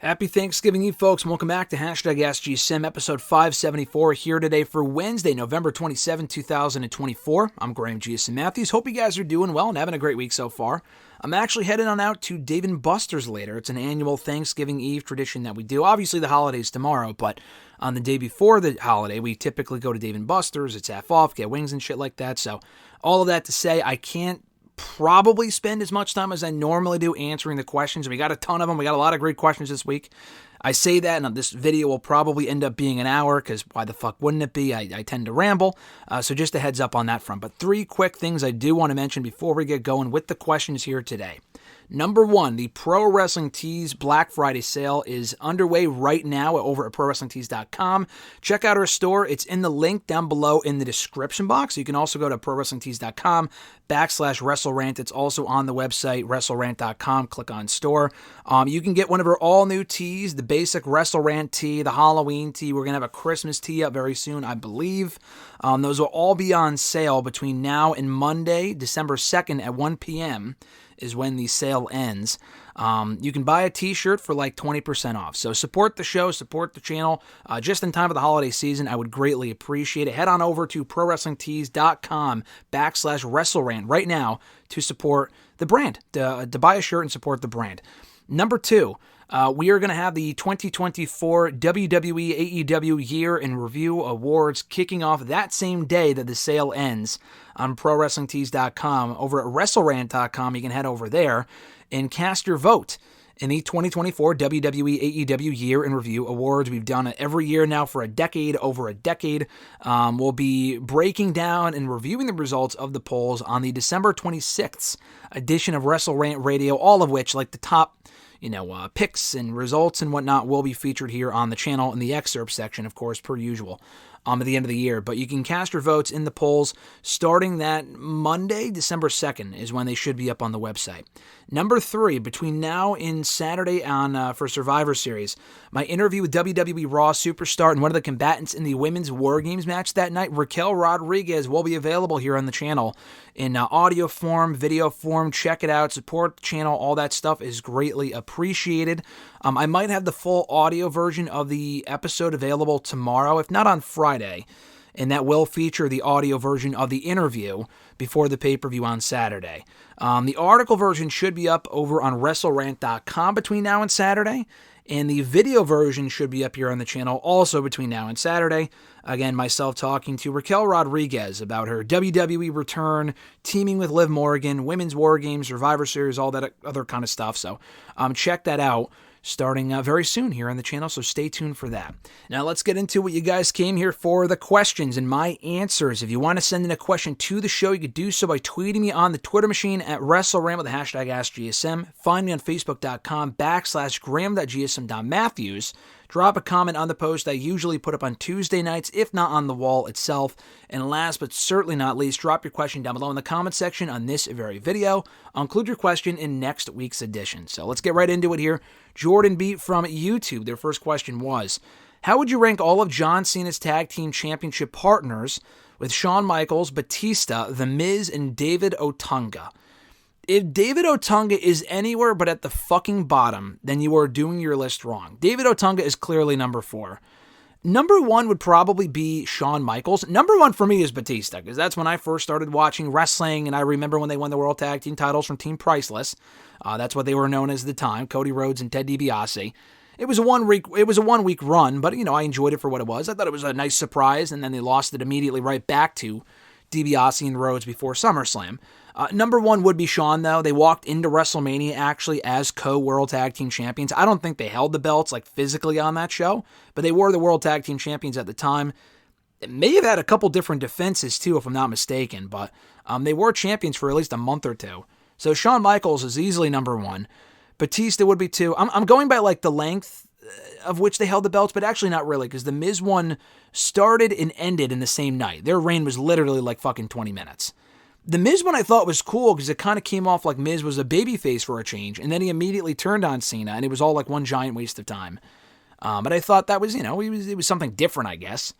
Happy Thanksgiving Eve, folks, and welcome back to AskGSM, episode 574, here today for Wednesday, November 27, 2024. I'm Graham GSM Matthews. Hope you guys are doing well and having a great week so far. I'm actually heading on out to Dave & Buster's later. It's an annual Thanksgiving Eve tradition that we do. Obviously, the holiday's tomorrow, but on the day before the holiday, we typically go to Dave & Buster's. It's half off, get wings and shit like that. So all of that to say, I can't probably spend as much time as I normally do answering the questions. We got a ton of them. We got a lot of great questions this week. I say that, and this video will probably end up being an hour, because why the fuck wouldn't it be? I tend to ramble, so just a heads up on that front. But three quick things I do want to mention before we get going with the questions here today. Number one, the Pro Wrestling Tees Black Friday sale is underway right now over at ProWrestlingTees.com. Check out our store. It's in the link down below in the description box. You can also go to ProWrestlingTees.com/WrestleRant. It's also on the website, WrestleRant.com. Click on store. You can get one of our all-new tees, the basic WrestleRant tee, the Halloween tee. We're going to have a Christmas tee up very soon, I believe. Those will all be on sale between now and Monday, December 2nd at 1 p.m., is when the sale ends. You can buy a t-shirt for like 20% off. So support the show, support the channel. Just in time for the holiday season, I would greatly appreciate it. Head on over to ProWrestlingTees.com/WrestleRant right now to support the brand, to buy a shirt and support the brand. Number two, we are going to have the 2024 WWE AEW Year in Review Awards kicking off that same day that the sale ends on ProWrestlingTees.com. Over at WrestleRant.com, you can head over there and cast your vote in the 2024 WWE AEW Year in Review Awards. We've done it every year now for over a decade. We'll be breaking down and reviewing the results of the polls on the December 26th edition of WrestleRant Radio, all of which, like the top picks and results and whatnot, will be featured here on the channel in the excerpt section, of course, per usual, at the end of the year. But you can cast your votes in the polls starting that Monday, December 2nd, is when they should be up on the website. Number three, between now and Saturday for Survivor Series, my interview with WWE Raw superstar and one of the combatants in the Women's War Games match that night, Raquel Rodriguez, will be available here on the channel in audio form, video form. Check it out, support the channel, all that stuff is greatly appreciated. I might have the full audio version of the episode available tomorrow, if not on Friday, and that will feature the audio version of the interview before the pay-per-view on Saturday. The article version should be up over on WrestleRant.com between now and Saturday, and the video version should be up here on the channel also between now and Saturday. Again, myself talking to Raquel Rodriguez about her WWE return, teaming with Liv Morgan, Women's War Games, Survivor Series, all that other kind of stuff. So check that out starting very soon here on the channel, so stay tuned for that. Now let's get into what you guys came here for, the questions and my answers. If you want to send in a question to the show, you could do so by tweeting me on the Twitter machine at WrestleRant with the hashtag AskGSM. Find me on Facebook.com/Graham.GSM.Matthews. Drop a comment on the post I usually put up on Tuesday nights, if not on the wall itself. And last but certainly not least, drop your question down below in the comment section on this very video. I'll include your question in next week's edition. So let's get right into it here. Jordan B. from YouTube, their first question was, how would you rank all of John Cena's tag team championship partners with Shawn Michaels, Batista, The Miz, and David Otunga? If David Otunga is anywhere but at the fucking bottom, then you are doing your list wrong. David Otunga is clearly number 4. Number 1 would probably be Shawn Michaels. Number 1 for me is Batista, because that's when I first started watching wrestling, and I remember when they won the World Tag Team titles from Team Priceless. That's what they were known as at the time, Cody Rhodes and Ted DiBiase. It was a 1 week run, but I enjoyed it for what it was. I thought it was a nice surprise, and then they lost it immediately right back to DiBiase and Rhodes before SummerSlam. Number 1 would be Shawn, though. They walked into WrestleMania actually as co-World Tag Team Champions. I don't think they held the belts like physically on that show, but they were the World Tag Team Champions at the time. They may have had a couple different defenses too, if I'm not mistaken, but they were champions for at least a month or two. So Shawn Michaels is easily number 1. Batista would be 2. I'm going by like the length of which they held the belts, but actually not really, because the Miz one started and ended in the same night. Their reign was literally like fucking 20 minutes. The Miz one I thought was cool because it kind of came off like Miz was a babyface for a change, and then he immediately turned on Cena, and it was all like one giant waste of time. But I thought that was, it was something different, I guess.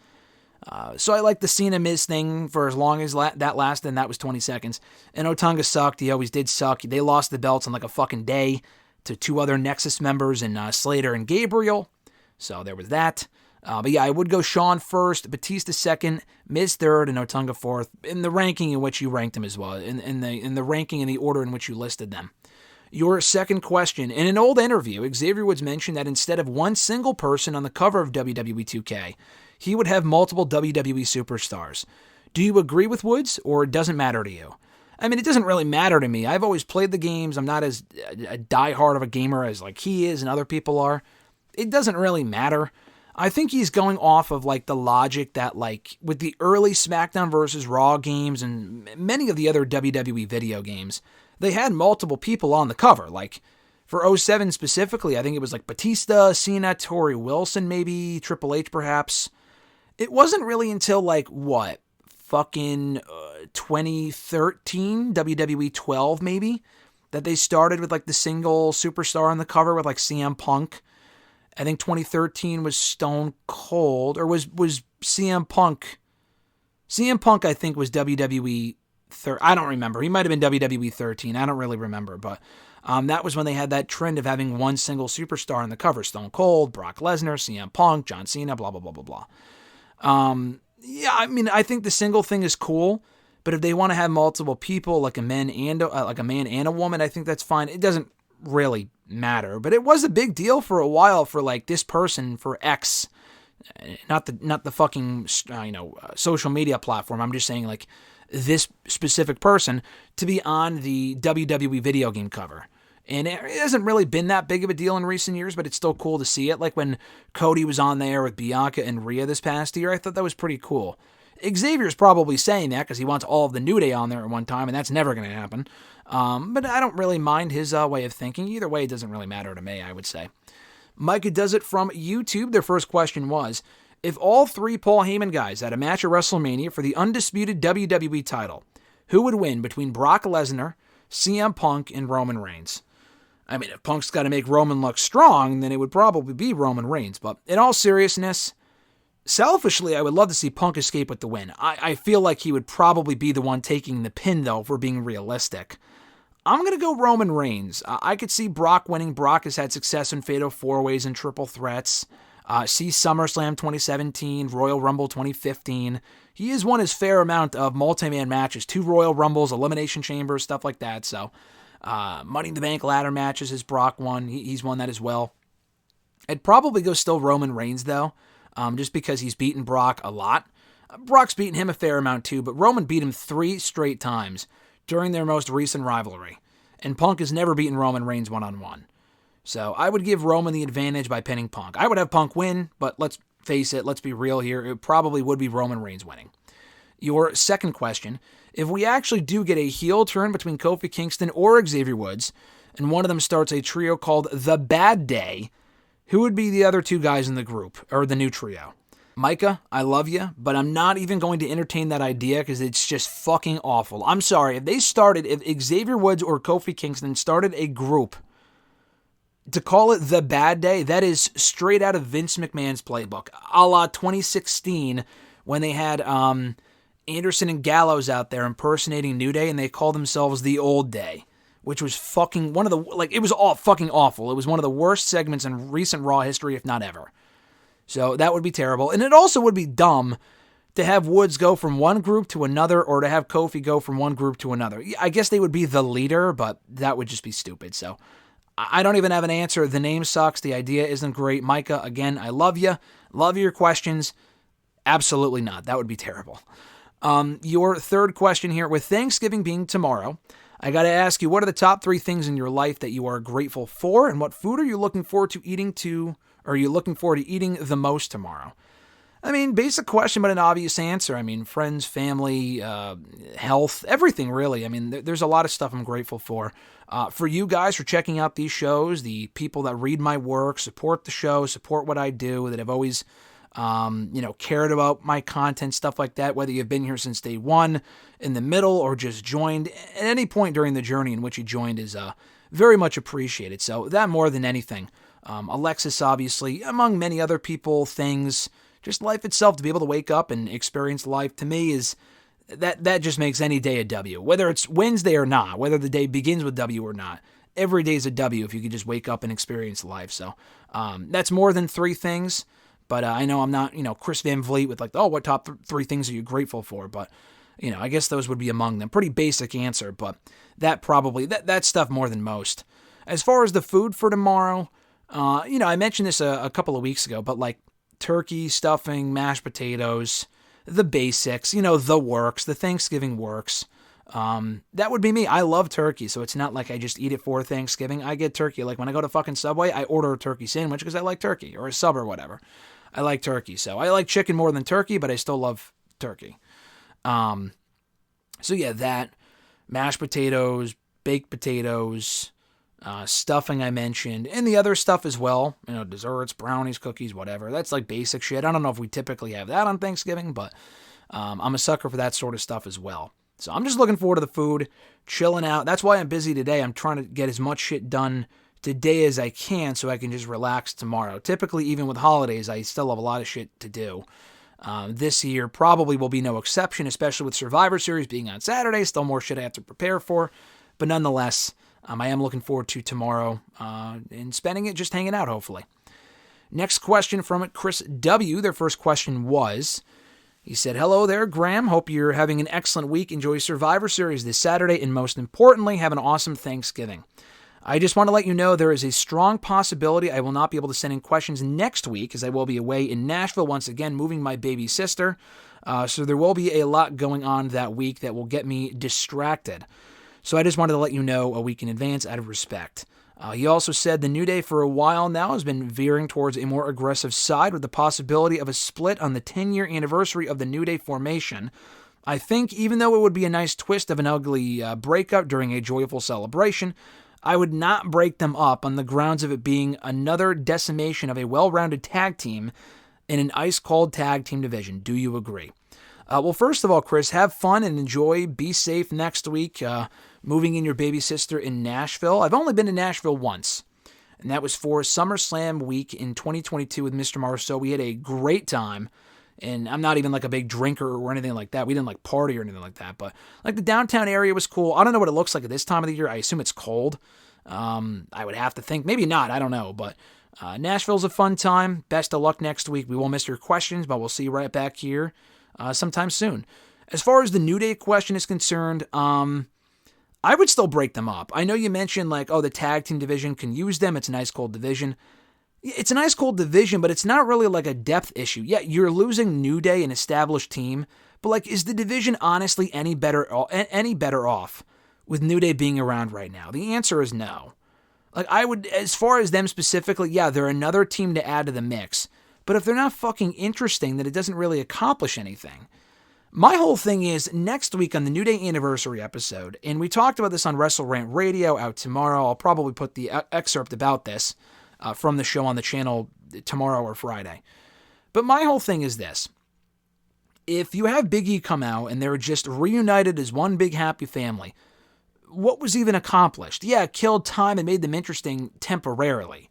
So I liked the Cena-Miz thing for as long as that lasted, and that was 20 seconds. And Otunga sucked. He always did suck. They lost the belts in like a fucking day to two other Nexus members in Slater and Gabriel. So there was that. But yeah, I would go Shawn first, Batista second, Miz third, and Otunga fourth, in the ranking in which you ranked them as well, in the ranking in the order in which you listed them. Your second question. In an old interview, Xavier Woods mentioned that instead of one single person on the cover of WWE 2K, he would have multiple WWE superstars. Do you agree with Woods, or it doesn't matter to you? I mean, it doesn't really matter to me. I've always played the games. I'm not as a diehard of a gamer as like he is and other people are. It doesn't really matter. I think he's going off of like the logic that like with the early SmackDown vs. Raw games and many of the other WWE video games, they had multiple people on the cover. Like for 07 specifically, I think it was like Batista, Cena, Torrie Wilson, maybe Triple H perhaps. It wasn't really until like what? Fucking 2013, WWE 12 maybe, that they started with like the single superstar on the cover with like CM Punk. I think 2013 was Stone Cold, or was CM Punk. CM Punk, I think, was WWE 13. I don't remember. He might have been WWE 13. I don't really remember, but that was when they had that trend of having one single superstar on the cover. Stone Cold, Brock Lesnar, CM Punk, John Cena, blah, blah, blah, blah, blah. Yeah, I mean, I think the single thing is cool, but if they want to have multiple people, like a man and a woman, I think that's fine. It doesn't really matter, but it was a big deal for a while for like this person for X, not the fucking social media platform. I'm just saying like this specific person to be on the WWE video game cover. And it hasn't really been that big of a deal in recent years, but it's still cool to see it. Like when Cody was on there with Bianca and Rhea this past year, I thought that was pretty cool. Xavier's probably saying that because he wants all of the New Day on there at one time, and that's never going to happen. But I don't really mind his way of thinking. Either way, it doesn't really matter to me, I would say. Micah does it from YouTube. Their first question was, if all three Paul Heyman guys had a match at WrestleMania for the undisputed WWE title, who would win between Brock Lesnar, CM Punk, and Roman Reigns? I mean, if Punk's got to make Roman look strong, then it would probably be Roman Reigns. But in all seriousness, selfishly, I would love to see Punk escape with the win. I feel like he would probably be the one taking the pin, though, if we're being realistic. I'm going to go Roman Reigns. I could see Brock winning. Brock has had success in Fatal 4-Ways and Triple Threats. See SummerSlam 2017, Royal Rumble 2015. He has won his fair amount of multi-man matches, 2 Royal Rumbles, Elimination Chambers, stuff like that. So, Money in the Bank ladder matches has Brock won. He's won that as well. I'd probably go still Roman Reigns, though, just because he's beaten Brock a lot. Brock's beaten him a fair amount, too, but Roman beat him 3 straight times during their most recent rivalry. And Punk has never beaten Roman Reigns one-on-one. So I would give Roman the advantage by pinning Punk. I would have Punk win, but let's face it, let's be real here. It probably would be Roman Reigns winning. Your second question, if we actually do get a heel turn between Kofi Kingston or Xavier Woods, and one of them starts a trio called The Bad Day, who would be the other 2 guys in the group, or the new trio? Micah, I love you, but I'm not even going to entertain that idea because it's just fucking awful. I'm sorry, if Xavier Woods or Kofi Kingston started a group to call it The Bad Day, that is straight out of Vince McMahon's playbook, a la 2016 when they had Anderson and Gallows out there impersonating New Day, and they called themselves The Old Day, which was fucking one of the, like, it was all fucking awful. It was one of the worst segments in recent Raw history, if not ever. So that would be terrible. And it also would be dumb to have Woods go from one group to another, or to have Kofi go from one group to another. I guess they would be the leader, but that would just be stupid. So I don't even have an answer. The name sucks. The idea isn't great. Micah, again, I love you. Love your questions. Absolutely not. That would be terrible. Your third question here, with Thanksgiving being tomorrow, I got to ask you, what are the top 3 things in your life that you are grateful for, and what food are you looking forward to eating the most tomorrow? I mean, basic question, but an obvious answer. I mean, friends, family, health, everything really. I mean, there's a lot of stuff I'm grateful for. For you guys for checking out these shows, the people that read my work, support the show, support what I do, that have always cared about my content, stuff like that, whether you've been here since day one, in the middle, or just joined at any point during the journey in which you joined is very much appreciated. So that more than anything. Alexis, obviously, among many other people, things, just life itself, to be able to wake up and experience life, to me, is that just makes any day a W. Whether it's Wednesday or not, whether the day begins with W or not, every day's a W if you could just wake up and experience life. So that's more than 3 things, but I know I'm not, Chris Van Vliet with what top 3 things are you grateful for? But, I guess those would be among them. Pretty basic answer, but that probably, that stuff more than most. As far as the food for tomorrow, I mentioned this a couple of weeks ago, but turkey, stuffing, mashed potatoes, the basics, the works, the Thanksgiving works. That would be me. I love turkey, so it's not like I just eat it for Thanksgiving. I get turkey. When I go to fucking Subway, I order a turkey sandwich because I like turkey, or a sub or whatever. I like turkey. So I like chicken more than turkey, but I still love turkey. So yeah, that, mashed potatoes, baked potatoes, stuffing I mentioned, and the other stuff as well, desserts, brownies, cookies, whatever. That's basic shit. I don't know if we typically have that on Thanksgiving, but I'm a sucker for that sort of stuff as well. So I'm just looking forward to the food, chilling out. That's why I'm busy today. I'm trying to get as much shit done today as I can so I can just relax tomorrow. Typically, even with holidays, I still have a lot of shit to do. This year probably will be no exception, especially with Survivor Series being on Saturday. Still more shit I have to prepare for. But nonetheless, I am looking forward to tomorrow and spending it just hanging out, hopefully. Next question from Chris W. Their first question was, he said, "Hello there, Graham. Hope you're having an excellent week. Enjoy Survivor Series this Saturday, and most importantly, have an awesome Thanksgiving. I just want to let you know there is a strong possibility I will not be able to send in questions next week, as I will be away in Nashville once again, moving my baby sister. So there will be a lot going on that week that will get me distracted. So I just wanted to let you know a week in advance out of respect." He also said the New Day for a while now has been veering towards a more aggressive side with the possibility of a split on the 10-year anniversary of the New Day formation. I think even though it would be a nice twist of an ugly breakup during a joyful celebration, I would not break them up on the grounds of it being another decimation of a well-rounded tag team in an ice-cold tag team division. Do you agree? Well, first of all, Chris, have fun and enjoy. Be safe next week, moving in your baby sister in Nashville. I've only been to Nashville once, and that was for SummerSlam week in 2022 with Mr. Marceau. We had a great time, and I'm not even a big drinker or anything like that. We didn't party or anything like that, but the downtown area was cool. I don't know what it looks like at this time of the year. I assume it's cold. I would have to think. Maybe not. I don't know, but Nashville's a fun time. Best of luck next week. We won't miss your questions, but we'll see you right back here sometime soon. As far as the New Day question is concerned, I would still break them up. I know you mentioned the tag team division can use them. It's an ice cold division. It's an ice cold division, but it's not really a depth issue. Yeah, you're losing New Day, an established team, but is the division honestly any better off with New Day being around right now? The answer is no. I would, as far as them specifically, yeah, they're another team to add to the mix. But if they're not fucking interesting, then it doesn't really accomplish anything. My whole thing is, next week on the New Day Anniversary episode, and we talked about this on Wrestle Rant Radio out tomorrow. I'll probably put the excerpt about this from the show on the channel tomorrow or Friday. But my whole thing is this. If you have Big E come out and they're just reunited as one big happy family, what was even accomplished? Yeah, it killed time and made them interesting temporarily.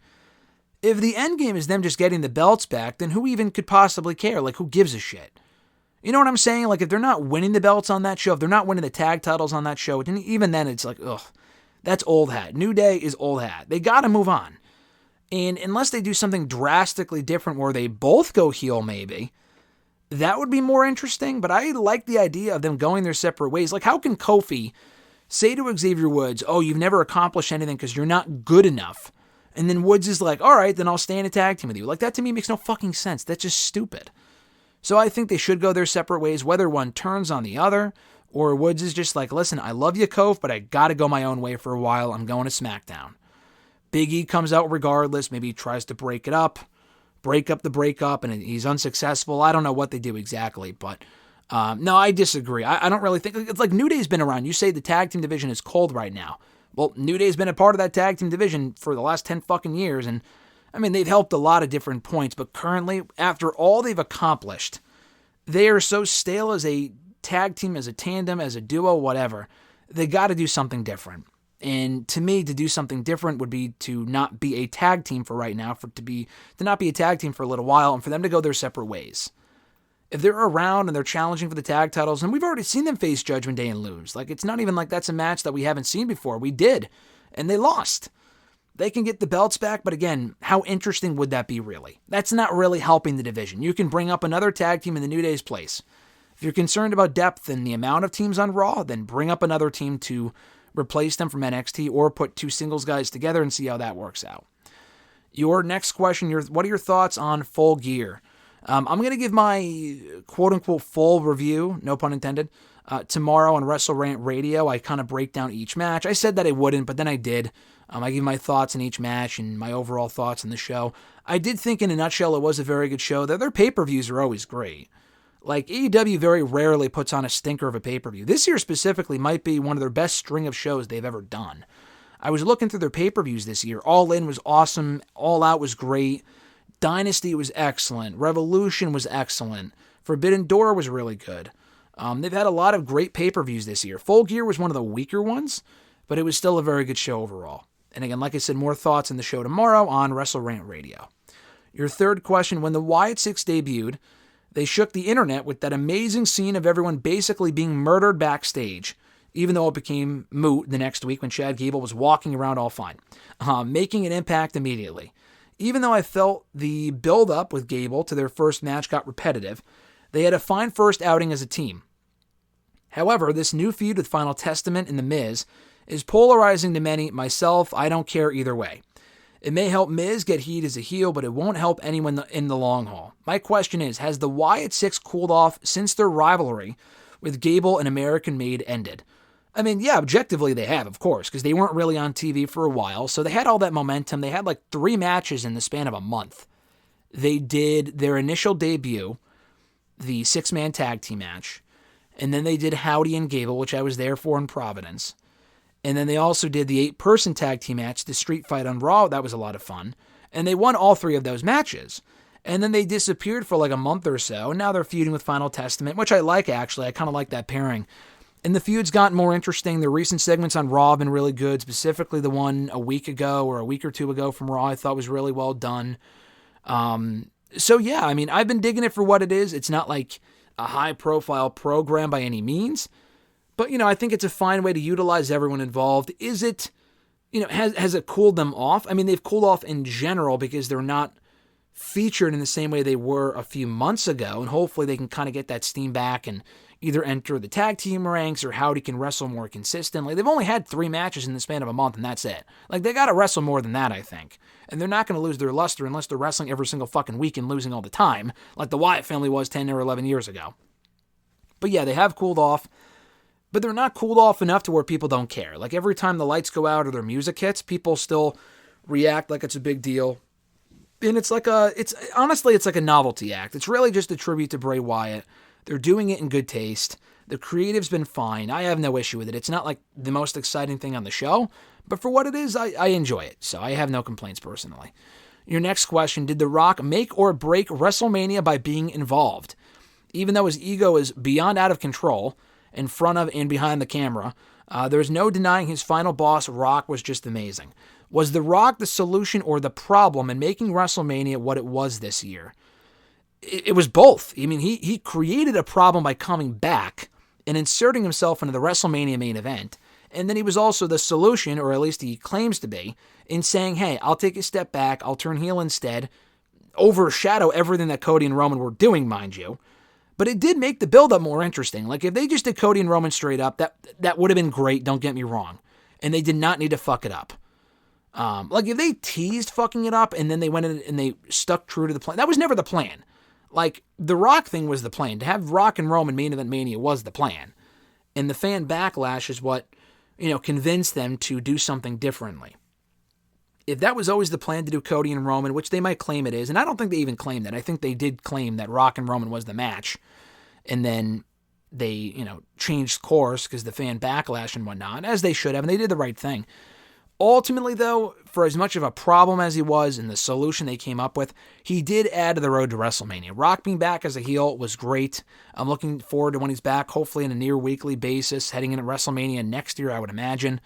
If the end game is them just getting the belts back, then who even could possibly care? Who gives a shit? You know what I'm saying? If they're not winning the belts on that show, if they're not winning the tag titles on that show, even then it's ugh, that's old hat. New Day is old hat. They got to move on. And unless they do something drastically different where they both go heel maybe, that would be more interesting. But I like the idea of them going their separate ways. How can Kofi say to Xavier Woods, "Oh, you've never accomplished anything because you're not good enough"? And then Woods is all right, then I'll stay in a tag team with you. That to me makes no fucking sense. That's just stupid. So I think they should go their separate ways, whether one turns on the other, or Woods is just listen, I love you, Kof, but I gotta go my own way for a while. I'm going to SmackDown. Big E comes out regardless. Maybe he tries to break up the breakup, and he's unsuccessful. I don't know what they do exactly, but no, I disagree. I don't really think, it's New Day's been around. You say the tag team division is cold right now. Well, New Day's been a part of that tag team division for the last 10 fucking years, and they've helped a lot of different points, but currently, after all they've accomplished, they are so stale as a tag team, as a tandem, as a duo, whatever. They got to do something different. And to me, to do something different would be to not be a tag team for right now, to not be a tag team for a little while, and for them to go their separate ways. If they're around and they're challenging for the tag titles, and we've already seen them face Judgment Day and lose. It's not even that's a match that we haven't seen before. We did and they lost. They can get the belts back, but again, how interesting would that be really? That's not really helping the division. You can bring up another tag team in the New Day's place. If you're concerned about depth and the amount of teams on Raw, then bring up another team to replace them from NXT or put two singles guys together and see how that works out. Your next question, what are your thoughts on Full Gear? I'm going to give my quote-unquote full review, no pun intended, tomorrow on Wrestle Rant Radio. I kind of break down each match. I said that I wouldn't, but then I did. I give my thoughts on each match and my overall thoughts on the show. I did think in a nutshell it was a very good show. Their pay-per-views are always great. Like, AEW very rarely puts on a stinker of a pay-per-view. This year specifically might be one of their best string of shows they've ever done. I was looking through their pay-per-views this year. All In was awesome. All Out was great. Dynasty was excellent. Revolution was excellent. Forbidden Door was really good. They've had a lot of great pay-per-views this year. Full Gear was one of the weaker ones, but it was still a very good show overall. And again, like I said, more thoughts in the show tomorrow on Wrestle Rant Radio. Your third question, when the Wyatt Six debuted, they shook the internet with that amazing scene of everyone basically being murdered backstage, even though it became moot the next week when Chad Gable was walking around all fine, making an impact immediately. Even though I felt the build-up with Gable to their first match got repetitive, they had a fine first outing as a team. However, this new feud with Final Testament and The Miz is polarizing to many. Myself, I don't care either way. It may help Miz get heat as a heel, but it won't help anyone in the long haul. My question is, has the Wyatt Six cooled off since their rivalry with Gable and American Made ended? I mean, yeah, objectively they have, of course, because they weren't really on TV for a while, so they had all that momentum. They had like 3 matches in the span of a month. They did their initial debut, the 6-man tag team match, and then they did Howdy and Gable, which I was there for in Providence. And then they also did the 8-person tag team match, the Street Fight on Raw. That was a lot of fun. And they won all 3 of those matches. And then they disappeared for like a month or so. And now they're feuding with Final Testament, which I like, actually. I kind of like that pairing. And the feud's gotten more interesting. The recent segments on Raw have been really good. Specifically the one a week ago or a week or 2 ago from Raw I thought was really well done. So yeah, I mean, I've been digging it for what it is. It's not like a high-profile program by any means. But, I think it's a fine way to utilize everyone involved. Is it, has it cooled them off? I mean, they've cooled off in general because they're not featured in the same way they were a few months ago. And hopefully they can kind of get that steam back and either enter the tag team ranks or Howdy can wrestle more consistently. They've only had 3 matches in the span of a month, and that's it. Like, they got to wrestle more than that, I think. And they're not going to lose their luster unless they're wrestling every single fucking week and losing all the time, like the Wyatt family was 10 or 11 years ago. But yeah, they have cooled off. But they're not cooled off enough to where people don't care. Like, every time the lights go out or their music hits, people still react like it's a big deal. And it's like honestly like a novelty act. It's really just a tribute to Bray Wyatt. They're doing it in good taste. The creative's been fine. I have no issue with it. It's not like the most exciting thing on the show, but for what it is, I enjoy it. So I have no complaints personally. Your next question, did The Rock make or break WrestleMania by being involved? Even though his ego is beyond out of control, in front of and behind the camera, there's no denying his final boss, Rock, was just amazing. Was The Rock the solution or the problem in making WrestleMania what it was this year? It was both. I mean, he created a problem by coming back and inserting himself into the WrestleMania main event, and then he was also the solution, or at least he claims to be, in saying, hey, I'll take a step back, I'll turn heel instead, overshadow everything that Cody and Roman were doing, mind you. But it did make the build-up more interesting. Like, if they just did Cody and Roman straight up, that would have been great, don't get me wrong. And they did not need to fuck it up. Like, if they teased fucking it up and then they went in and they stuck true to the plan, that was never the plan. Like, the Rock thing was the plan. To have Rock and Roman main event Mania was the plan. And the fan backlash is what, convinced them to do something differently. If that was always the plan to do Cody and Roman, which they might claim it is, and I don't think they even claimed that. I think they did claim that Rock and Roman was the match. And then they, changed course because the fan backlash and whatnot, as they should have, and they did the right thing. Ultimately, though, for as much of a problem as he was and the solution they came up with, he did add to the road to WrestleMania. Rock being back as a heel was great. I'm looking forward to when he's back, hopefully on a near weekly basis, heading into WrestleMania next year, I would imagine.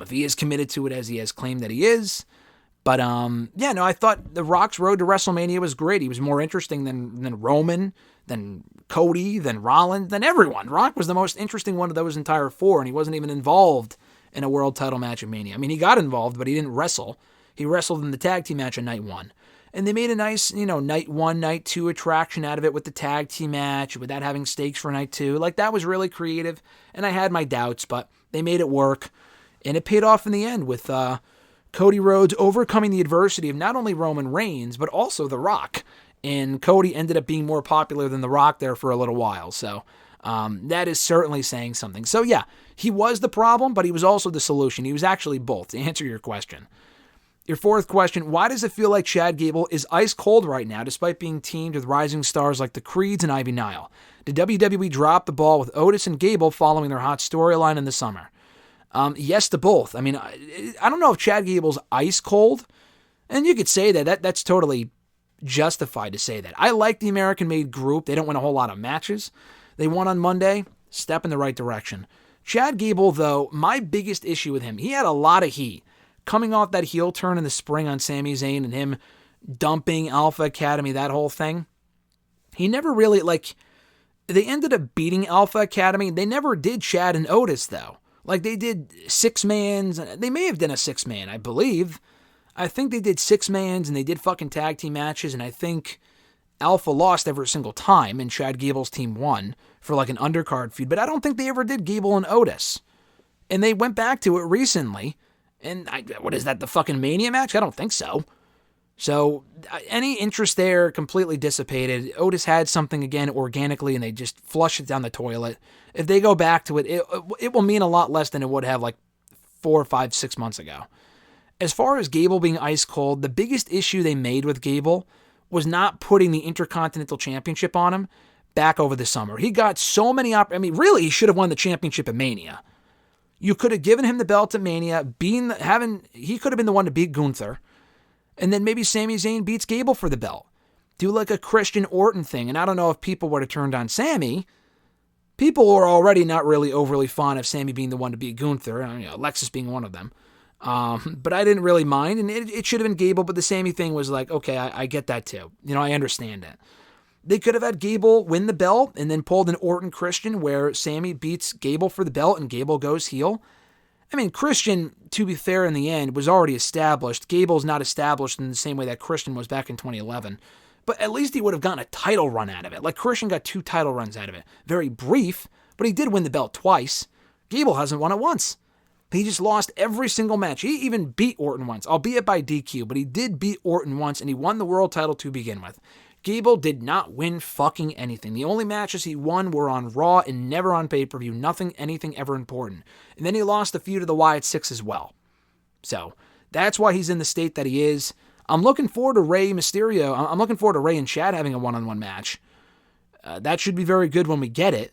If he is committed to it as he has claimed that he is. But, I thought The Rock's road to WrestleMania was great. He was more interesting than Roman, than Cody, than Rollins, than everyone. Rock was the most interesting one of those entire 4, and he wasn't even involved in a world title match at Mania. I mean, he got involved, but he didn't wrestle. He wrestled in the tag team match on night 1. And they made a nice, night 1, night 2 attraction out of it with the tag team match, without having stakes for night 2. Like, that was really creative, and I had my doubts, but they made it work. And it paid off in the end with Cody Rhodes overcoming the adversity of not only Roman Reigns, but also The Rock. And Cody ended up being more popular than The Rock there for a little while. So that is certainly saying something. So yeah, he was the problem, but he was also the solution. He was actually both, to answer your question. Your fourth question, why does it feel like Chad Gable is ice cold right now, despite being teamed with rising stars like the Creeds and Ivy Nile? Did WWE drop the ball with Otis and Gable following their hot storyline in the summer? Yes to both. I mean, I don't know if Chad Gable's ice cold, and you could say that's totally justified to say that. I like the American-made group. They don't win a whole lot of matches. They won on Monday. Step in the right direction. Chad Gable, though, my biggest issue with him, he had a lot of heat. Coming off that heel turn in the spring on Sami Zayn and him dumping Alpha Academy, that whole thing, he never really, they ended up beating Alpha Academy. They never did Chad and Otis, though. Like, they did 6-mans. They may have done a 6-man, I believe. I think they did 6-mans, and they did fucking tag team matches, and I think Alpha lost every single time, and Chad Gable's team won for, an undercard feud. But I don't think they ever did Gable and Otis. And they went back to it recently, and what is that, the fucking Mania match? I don't think so. So, any interest there completely dissipated. Otis had something again organically, and they just flushed it down the toilet. If they go back to it, it will mean a lot less than it would have 4, 5, 6 months ago. As far as Gable being ice cold, the biggest issue they made with Gable was not putting the Intercontinental Championship on him back over the summer. He got so many really, he should have won the championship at Mania. You could have given him the belt at Mania, he could have been the one to beat Gunther. And then maybe Sami Zayn beats Gable for the belt. Do a Christian Orton thing. And I don't know if people would have turned on Sami. People were already not really overly fond of Sami being the one to beat Gunther. Alexis being one of them. But I didn't really mind. And it should have been Gable. But the Sami thing was okay, I get that too. I understand it. They could have had Gable win the belt and then pulled an Orton Christian where Sami beats Gable for the belt and Gable goes heel. I mean, Christian, to be fair in the end, was already established. Gable's not established in the same way that Christian was back in 2011. But at least he would have gotten a title run out of it. Christian got 2 title runs out of it. Very brief, but he did win the belt twice. Gable hasn't won it once. He just lost every single match. He even beat Orton once, albeit by DQ, but he did beat Orton once, and he won the world title to begin with. Gable did not win fucking anything. The only matches he won were on Raw and never on pay-per-view. Anything ever important. And then he lost a feud to the Wyatt Six as well. So, that's why he's in the state that he is. I'm looking forward to Rey Mysterio. I'm looking forward to Rey and Chad having a one-on-one match. That should be very good when we get it.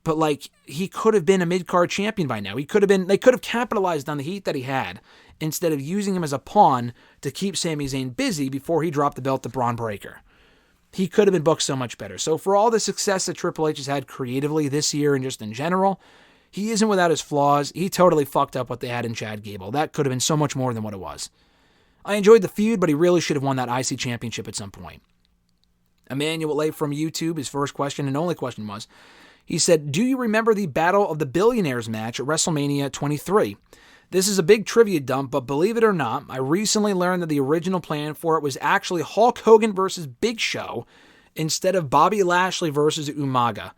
But, he could have been a mid-card champion by now. They could have capitalized on the heat that he had instead of using him as a pawn to keep Sami Zayn busy before he dropped the belt to Braun Breaker. He could have been booked so much better. So for all the success that Triple H has had creatively this year and just in general, he isn't without his flaws. He totally fucked up what they had in Chad Gable. That could have been so much more than what it was. I enjoyed the feud, but he really should have won that IC championship at some point. Emmanuel A. from YouTube, his first question and only question was, he said, do you remember the Battle of the Billionaires match at WrestleMania 23? This is a big trivia dump, but believe it or not, I recently learned that the original plan for it was actually Hulk Hogan versus Big Show instead of Bobby Lashley versus Umaga.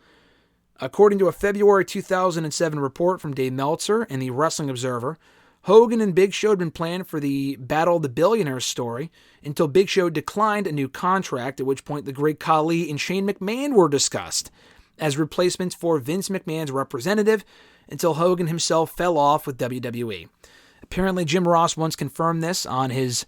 According to a February 2007 report from Dave Meltzer and the Wrestling Observer, Hogan and Big Show had been planned for the Battle of the Billionaires story until Big Show declined a new contract, at which point the Great Khali and Shane McMahon were discussed as replacements for Vince McMahon's representative until Hogan himself fell off with WWE. Apparently, Jim Ross once confirmed this on his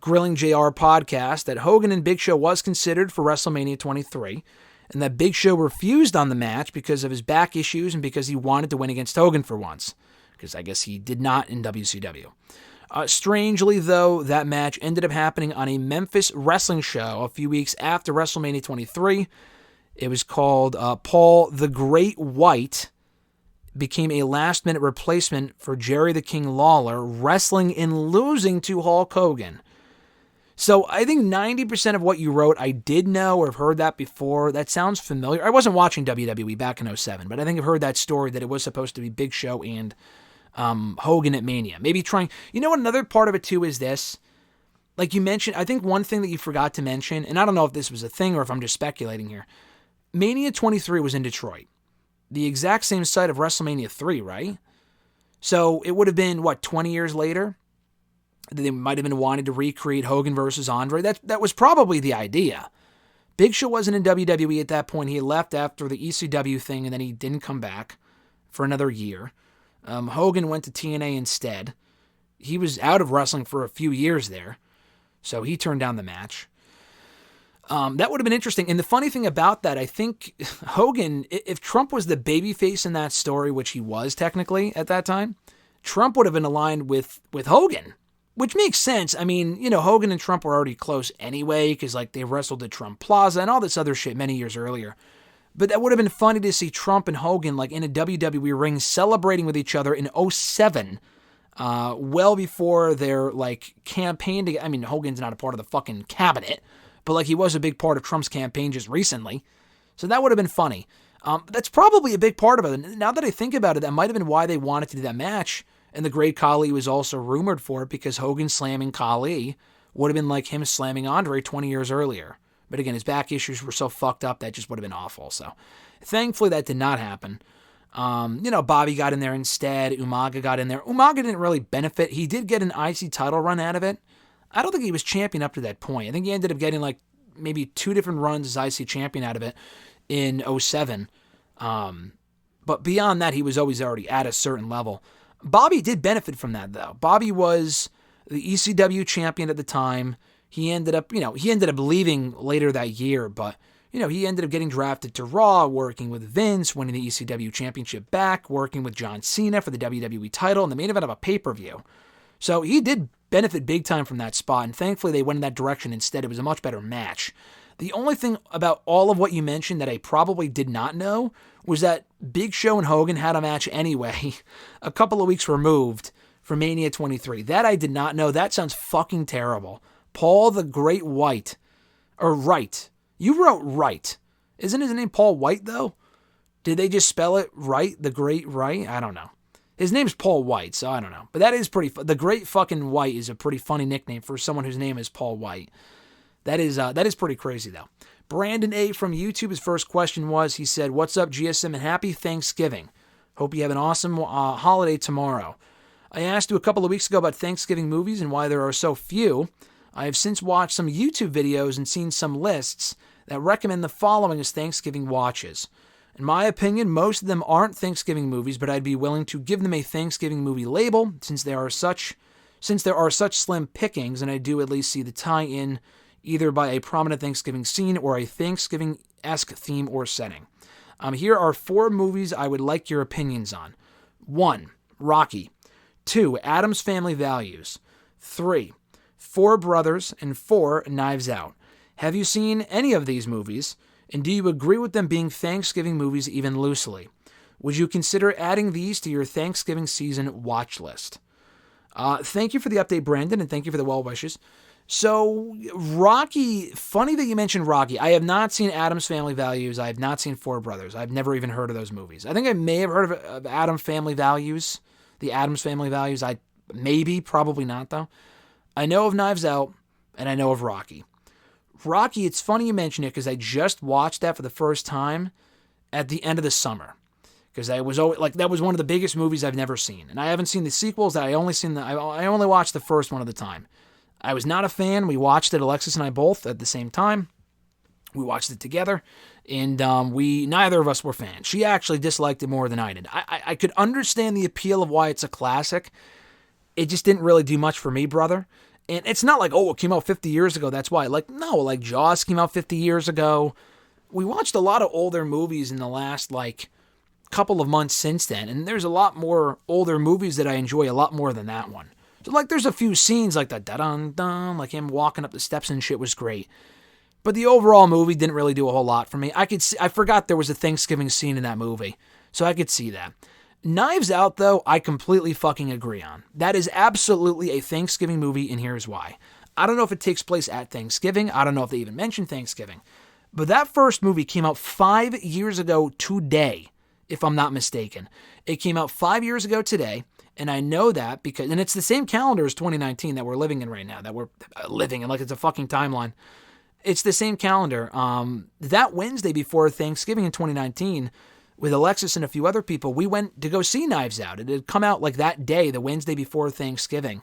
Grilling JR podcast that Hogan and Big Show was considered for WrestleMania 23, and that Big Show refused on the match because of his back issues and because he wanted to win against Hogan for once, because I guess he did not in WCW. Strangely, though, that match ended up happening on a Memphis wrestling show a few weeks after WrestleMania 23. It was called Paul the Great White became a last-minute replacement for Jerry the King Lawler, wrestling and losing to Hulk Hogan. So I think 90% of what you wrote I did know or have heard that before. That sounds familiar. I wasn't watching WWE back in 2007, but I think I've heard that story that it was supposed to be Big Show and Hogan at Mania. Maybe trying, another part of it too is this. Like you mentioned, I think one thing that you forgot to mention, and I don't know if this was a thing or if I'm just speculating here, Mania 23 was in Detroit. The exact same site of WrestleMania 3, right? So it would have been, 20 years later? They might have been wanting to recreate Hogan versus Andre. That was probably the idea. Big Show wasn't in WWE at that point. He had left after the ECW thing, and then he didn't come back for another year. Hogan went to TNA instead. He was out of wrestling for a few years there, so he turned down the match. That would have been interesting. And the funny thing about that, I think Hogan, if Trump was the babyface in that story, which he was technically at that time, Trump would have been aligned with Hogan, which makes sense. I mean, Hogan and Trump were already close anyway because they wrestled at Trump Plaza and all this other shit many years earlier. But that would have been funny to see Trump and Hogan in a WWE ring celebrating with each other in 2007, well before their campaign to, I mean, Hogan's not a part of the fucking cabinet, but he was a big part of Trump's campaign just recently. So that would have been funny. That's probably a big part of it. Now that I think about it, that might have been why they wanted to do that match. And the Great Khali was also rumored for it because Hogan slamming Khali would have been like him slamming Andre 20 years earlier. But again, his back issues were so fucked up that just would have been awful. So thankfully that did not happen. Bobby got in there instead. Umaga got in there. Umaga didn't really benefit. He did get an IC title run out of it. I don't think he was champion up to that point. I think he ended up getting maybe 2 different runs as IC champion out of it in 2007. But beyond that, he was always already at a certain level. Bobby did benefit from that, though. Bobby was the ECW champion at the time. He ended up leaving later that year, but, he ended up getting drafted to Raw, working with Vince, winning the ECW championship back, working with John Cena for the WWE title, and the main event of a pay-per-view. So he did benefit big time from that spot, and thankfully they went in that direction instead. It was a much better match. The only thing about all of what you mentioned that I probably did not know was that Big Show and Hogan had a match anyway, a couple of weeks removed from Mania 23. That I did not know. That sounds fucking terrible. Paul the Great White, or Wright. You wrote Wright. Isn't his name Paul White, though? Did they just spell it right? The Great Wright? I don't know. His name's Paul White, so I don't know. But that is pretty... The Great fucking White is a pretty funny nickname for someone whose name is Paul White. That is pretty crazy, though. Brandon A. from YouTube, his first question was, he said, "What's up, GSM, and happy Thanksgiving. Hope you have an awesome holiday tomorrow. I asked you a couple of weeks ago about Thanksgiving movies and why there are so few. I have since watched some YouTube videos and seen some lists that recommend the following as Thanksgiving watches. In my opinion, most of them aren't Thanksgiving movies, but I'd be willing to give them a Thanksgiving movie label since there are such slim pickings, and I do at least see the tie-in either by a prominent Thanksgiving scene or a Thanksgiving-esque theme or setting. Here are 4 movies I would like your opinions on. 1. Rocky. 2. Addams Family Values. 3. Four Brothers. And 4. Knives Out. Have you seen any of these movies? And do you agree with them being Thanksgiving movies even loosely? Would you consider adding these to your Thanksgiving season watch list?" Thank you for the update, Brandon, and thank you for the well wishes. So, Rocky, funny that you mentioned Rocky. I have not seen Addams Family Values. I have not seen Four Brothers. I've never even heard of those movies. I think I may have heard of Addams Family Values, the Addams Family Values. Probably not, though. I know of Knives Out, and I know of Rocky. Rocky, it's funny you mention it because I just watched that for the first time at the end of the summer. Because that was one of the biggest movies I've never seen. And I haven't seen the sequels. I only watched the first one at the time. I was not a fan. We watched it, Alexis and I both, at the same time. We watched it together, and neither of us were fans. She actually disliked it more than I did. I could understand the appeal of why it's a classic. It just didn't really do much for me, brother. And it's not like, it came out 50 years ago, that's why. No, Jaws came out 50 years ago. We watched a lot of older movies in the last, couple of months since then, and there's a lot more older movies that I enjoy a lot more than that one. So, there's a few scenes like that, da-dun-dun, him walking up the steps and shit was great. But the overall movie didn't really do a whole lot for me. I forgot there was a Thanksgiving scene in that movie, so I could see that. Knives Out, though, I completely fucking agree on. That is absolutely a Thanksgiving movie, and here's why. I don't know if it takes place at Thanksgiving. I don't know if they even mention Thanksgiving. But that first movie came out 5 years ago today, if I'm not mistaken. It came out 5 years ago today, And I know that because, and it's the same calendar as 2019 that we're living in right now, that we're living in like it's a fucking timeline. It's the same calendar. That Wednesday before Thanksgiving in 2019, with Alexis and a few other people, we went to go see Knives Out. It had come out like that day, the Wednesday before Thanksgiving.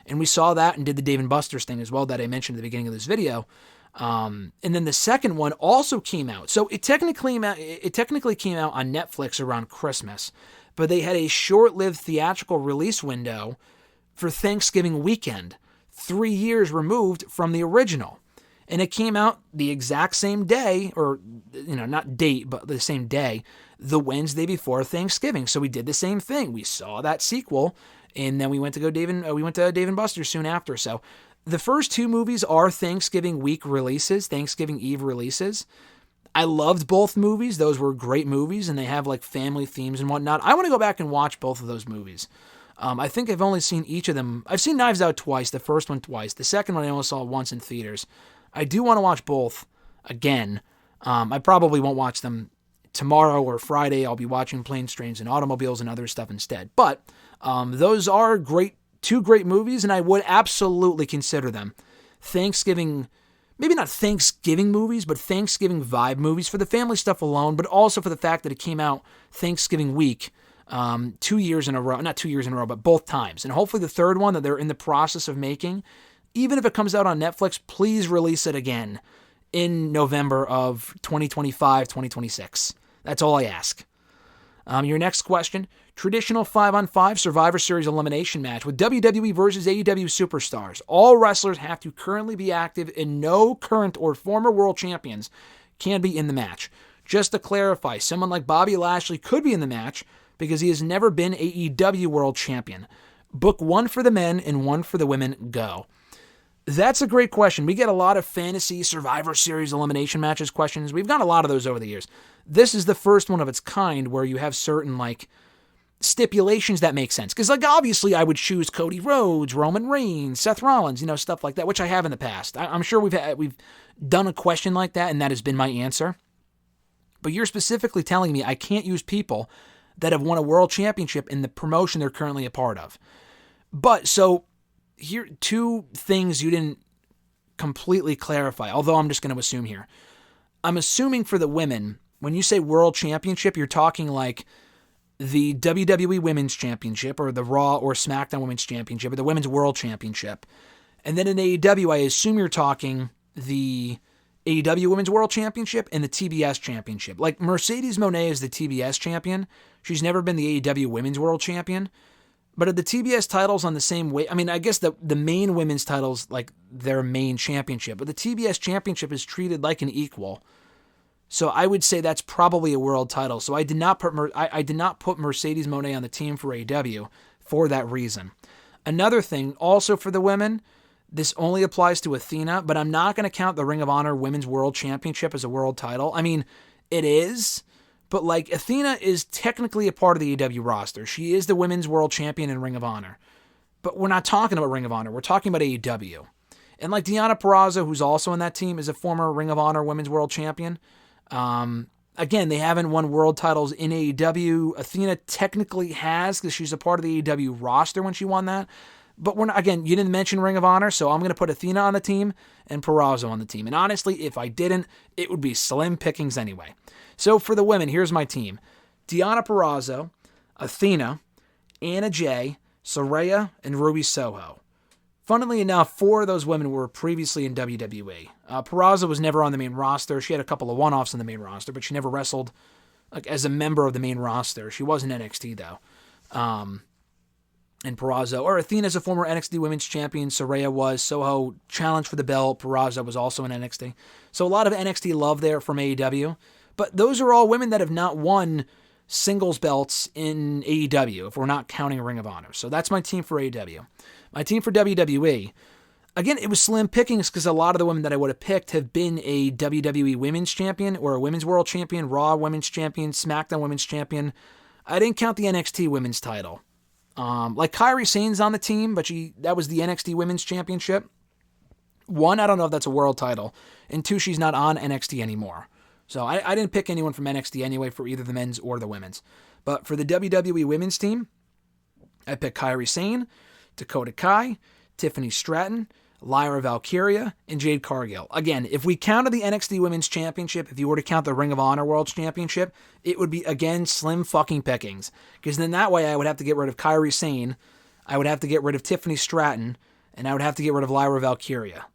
And we saw that and did the Dave & Buster's thing as well that I mentioned at the beginning of this video. And then the second one also came out. So it technically came out on Netflix around Christmas, but they had a short-lived theatrical release window for Thanksgiving weekend, 3 years removed from the original. And it came out the exact same day, or, not date, but the same day, the Wednesday before Thanksgiving. So we did the same thing. We saw that sequel, and then we went to Dave & Buster's soon after. So the first two movies are Thanksgiving week releases, Thanksgiving Eve releases. I loved both movies. Those were great movies, and they have like family themes and whatnot. I want to go back and watch both of those movies. I think I've only seen each of them. I've seen Knives Out twice, the first one twice. The second one I only saw once in theaters. I do want to watch both again. I probably won't watch them tomorrow or Friday. I'll be watching Planes, Trains, and Automobiles and other stuff instead. But those are two great movies, and I would absolutely consider them Thanksgiving, maybe not Thanksgiving movies, but Thanksgiving vibe movies for the family stuff alone, but also for the fact that it came out Thanksgiving week 2 years in a row, not 2 years in a row, but both times. And hopefully the third one that they're in the process of making, even if it comes out on Netflix, please release it again in November of 2025, 2026. That's all I ask. Your next question, traditional 5-on-5 Survivor Series elimination match with WWE versus AEW superstars. All wrestlers have to currently be active and no current or former world champions can be in the match. Just to clarify, someone like Bobby Lashley could be in the match because he has never been AEW world champion. Book one for the men and one for the women. Go. That's a great question. We get a lot of fantasy Survivor Series elimination matches questions. We've got a lot of those over the years. This is the first one of its kind where you have certain stipulations that make sense. Because obviously I would choose Cody Rhodes, Roman Reigns, Seth Rollins, stuff like that, which I have in the past. I'm sure we've done a question like that, and that has been my answer. But you're specifically telling me I can't use people that have won a world championship in the promotion they're currently a part of. But so here, two things you didn't completely clarify, although I'm just going to assume here. I'm assuming for the women, when you say world championship, you're talking like the WWE Women's Championship or the Raw or SmackDown Women's Championship or the Women's World Championship. And then in AEW, I assume you're talking the AEW Women's World Championship and the TBS Championship. Like Mercedes Moné is the TBS champion. She's never been the AEW Women's World Champion. But are the TBS titles on the same way? I mean, I guess the main women's titles, like their main championship, but the TBS championship is treated like an equal. So I would say that's probably a world title. So I did not put Mercedes Moné on the team for AEW for that reason. Another thing, also for the women, this only applies to Athena, but I'm not going to count the Ring of Honor Women's World Championship as a world title. I mean, it is. But Athena is technically a part of the AEW roster. She is the women's world champion in Ring of Honor. But we're not talking about Ring of Honor. We're talking about AEW. And Deonna Purrazzo, who's also in that team, is a former Ring of Honor women's world champion. Again, they haven't won world titles in AEW. Athena technically has because she's a part of the AEW roster when she won that. But we're not, again, you didn't mention Ring of Honor, so I'm going to put Athena on the team and Purrazzo on the team. And honestly, if I didn't, it would be slim pickings anyway. So for the women, here's my team. Deonna Purrazzo, Athena, Anna Jay, Saraya, and Ruby Soho. Funnily enough, 4 of those women were previously in WWE. Purrazzo was never on the main roster. She had a couple of one-offs on the main roster, but she never wrestled as a member of the main roster. She was in NXT, though. And Purrazzo, or Athena's a former NXT Women's Champion. Saraya was. Soho challenged for the belt. Purrazzo was also in NXT. So a lot of NXT love there from AEW. But those are all women that have not won singles belts in AEW, if we're not counting Ring of Honor. So that's my team for AEW. My team for WWE, again, it was slim pickings because a lot of the women that I would have picked have been a WWE Women's Champion or a Women's World Champion, Raw Women's Champion, SmackDown Women's Champion. I didn't count the NXT Women's title. Kairi Sane's on the team, but that was the NXT Women's Championship. 1, I don't know if that's a world title. And 2, she's not on NXT anymore. So I didn't pick anyone from NXT anyway for either the men's or the women's. But for the WWE women's team, I picked Kairi Sane, Dakota Kai, Tiffany Stratton, Lyra Valkyria, and Jade Cargill. Again, if we counted the NXT Women's Championship, if you were to count the Ring of Honor World Championship, it would be, again, slim fucking pickings. Because then that way I would have to get rid of Kairi Sane, I would have to get rid of Tiffany Stratton, and I would have to get rid of Lyra Valkyria.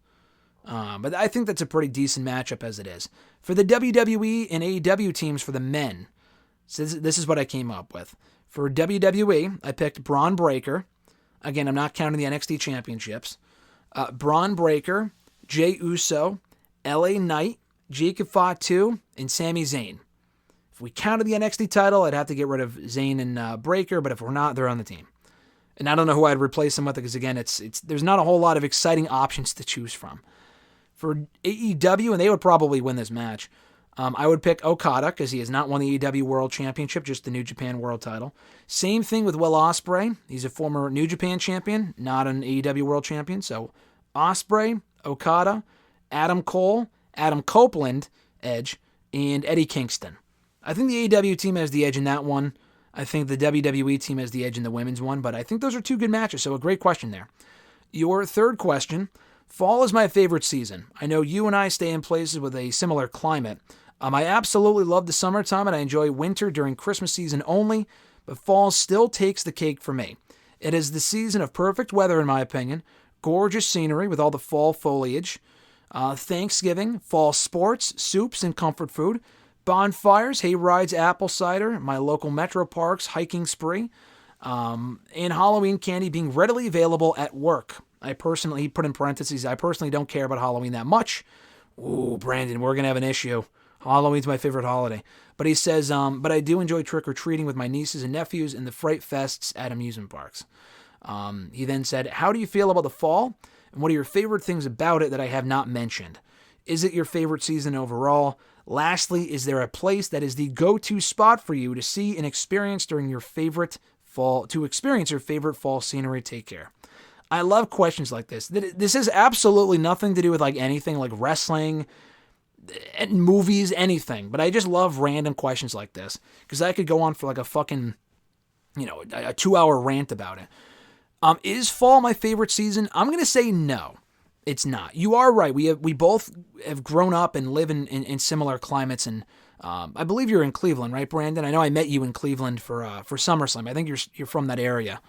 But I think that's a pretty decent matchup as it is. For the WWE and AEW teams for the men, so this is what I came up with. For WWE, I picked Braun Breaker. Again, I'm not counting the NXT Championships. Braun Breaker, Jey Uso, LA Knight, Jacob Fatu, and Sami Zayn. If we counted the NXT title, I'd have to get rid of Zayn and Breaker, but if we're not, they're on the team. And I don't know who I'd replace them with because, again, there's not a whole lot of exciting options to choose from. For AEW, and they would probably win this match, I would pick Okada because he has not won the AEW World Championship, just the New Japan World title. Same thing with Will Ospreay. He's a former New Japan champion, not an AEW World champion. So Ospreay, Okada, Adam Cole, Adam Copeland, Edge, and Eddie Kingston. I think the AEW team has the edge in that one. I think the WWE team has the edge in the women's one, but I think those are two good matches, so a great question there. Your third question, fall is my favorite season. I know you and I stay in places with a similar climate. I absolutely love the summertime, and I enjoy winter during Christmas season only, but fall still takes the cake for me. It is the season of perfect weather, in my opinion, gorgeous scenery with all the fall foliage, Thanksgiving, fall sports, soups, and comfort food, bonfires, hay rides, apple cider, my local metro parks, hiking spree, and Halloween candy being readily available at work. He put in parentheses, I personally don't care about Halloween that much. Ooh, Brandon, we're going to have an issue. Halloween's my favorite holiday. But he says, but I do enjoy trick-or-treating with my nieces and nephews in the Fright Fests at amusement parks. He then said, how do you feel about the fall? And what are your favorite things about it that I have not mentioned? Is it your favorite season overall? Lastly, is there a place that is the go-to spot for you to see and experience during your favorite fall, to experience your favorite fall scenery? Take care. I love questions like this. This has absolutely nothing to do with like anything like wrestling, movies, anything. But I just love random questions like this because I could go on for like a fucking, a 2-hour rant about it. Is fall my favorite season? I'm going to say no, it's not. You are right. We both have grown up and live in similar climates. And I believe you're in Cleveland, right, Brandon? I know I met you in Cleveland for SummerSlam. I think you're from that area.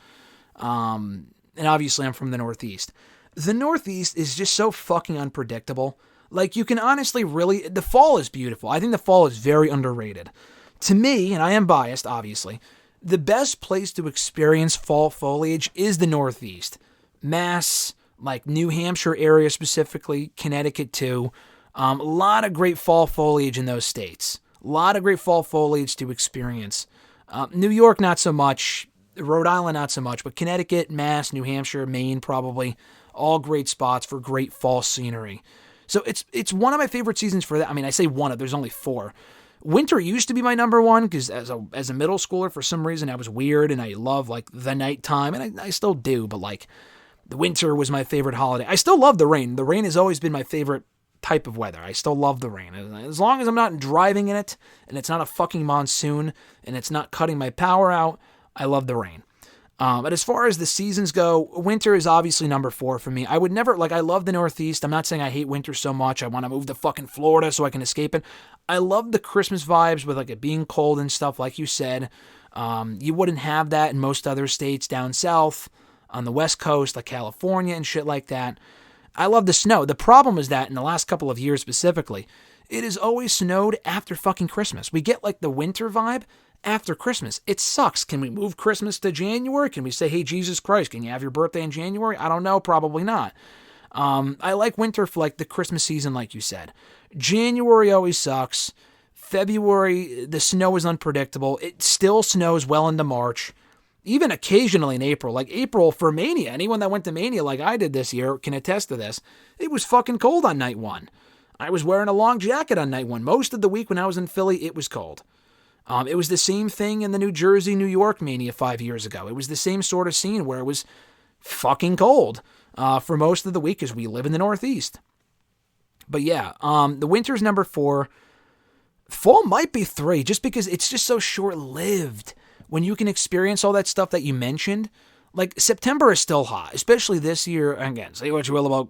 And obviously I'm from the Northeast. The Northeast is just so fucking unpredictable. Like, you can honestly the fall is beautiful. I think the fall is very underrated. To me, and I am biased, obviously, the best place to experience fall foliage is the Northeast. Mass, like New Hampshire area specifically, Connecticut too. A lot of great fall foliage in those states. A lot of great fall foliage to experience. New York, not so much. Rhode Island, not so much. But Connecticut, Mass, New Hampshire, Maine, probably. All great spots for great fall scenery. So it's one of my favorite seasons for that. I mean, I say one of, there's only 4. Winter used to be my number one because as a middle schooler, for some reason, I was weird and I love like the nighttime, and I still do, but like the winter was my favorite holiday. I still love the rain. The rain has always been my favorite type of weather. I still love the rain. As long as I'm not driving in it and it's not a fucking monsoon and it's not cutting my power out, I love the rain. But as far as the seasons go, winter is obviously number 4 for me. I would never, I love the Northeast. I'm not saying I hate winter so much. I want to move to fucking Florida so I can escape it. I love the Christmas vibes with it being cold and stuff, like you said. You wouldn't have that in most other states down south, on the West Coast, like California and shit like that. I love the snow. The problem is that in the last couple of years specifically, it has always snowed after fucking Christmas. We get the winter vibe after Christmas. It sucks. Can we move Christmas to January? Can we say, hey, Jesus Christ, can you have your birthday in January? I don't know. Probably not. I like winter for the Christmas season, like you said. January always sucks. February, the snow is unpredictable. It still snows well into March. Even occasionally in April. April for Mania. Anyone that went to Mania like I did this year can attest to this. It was fucking cold on night 1. I was wearing a long jacket on night 1. Most of the week when I was in Philly, it was cold. It was the same thing in the New Jersey, New York Mania 5 years ago. It was the same sort of scene where it was fucking cold for most of the week because we live in the Northeast. But yeah, the winter's number 4. Fall might be 3 just because it's just so short-lived. when you can experience all that stuff that you mentioned, like September is still hot, especially this year. Again, say what you will about,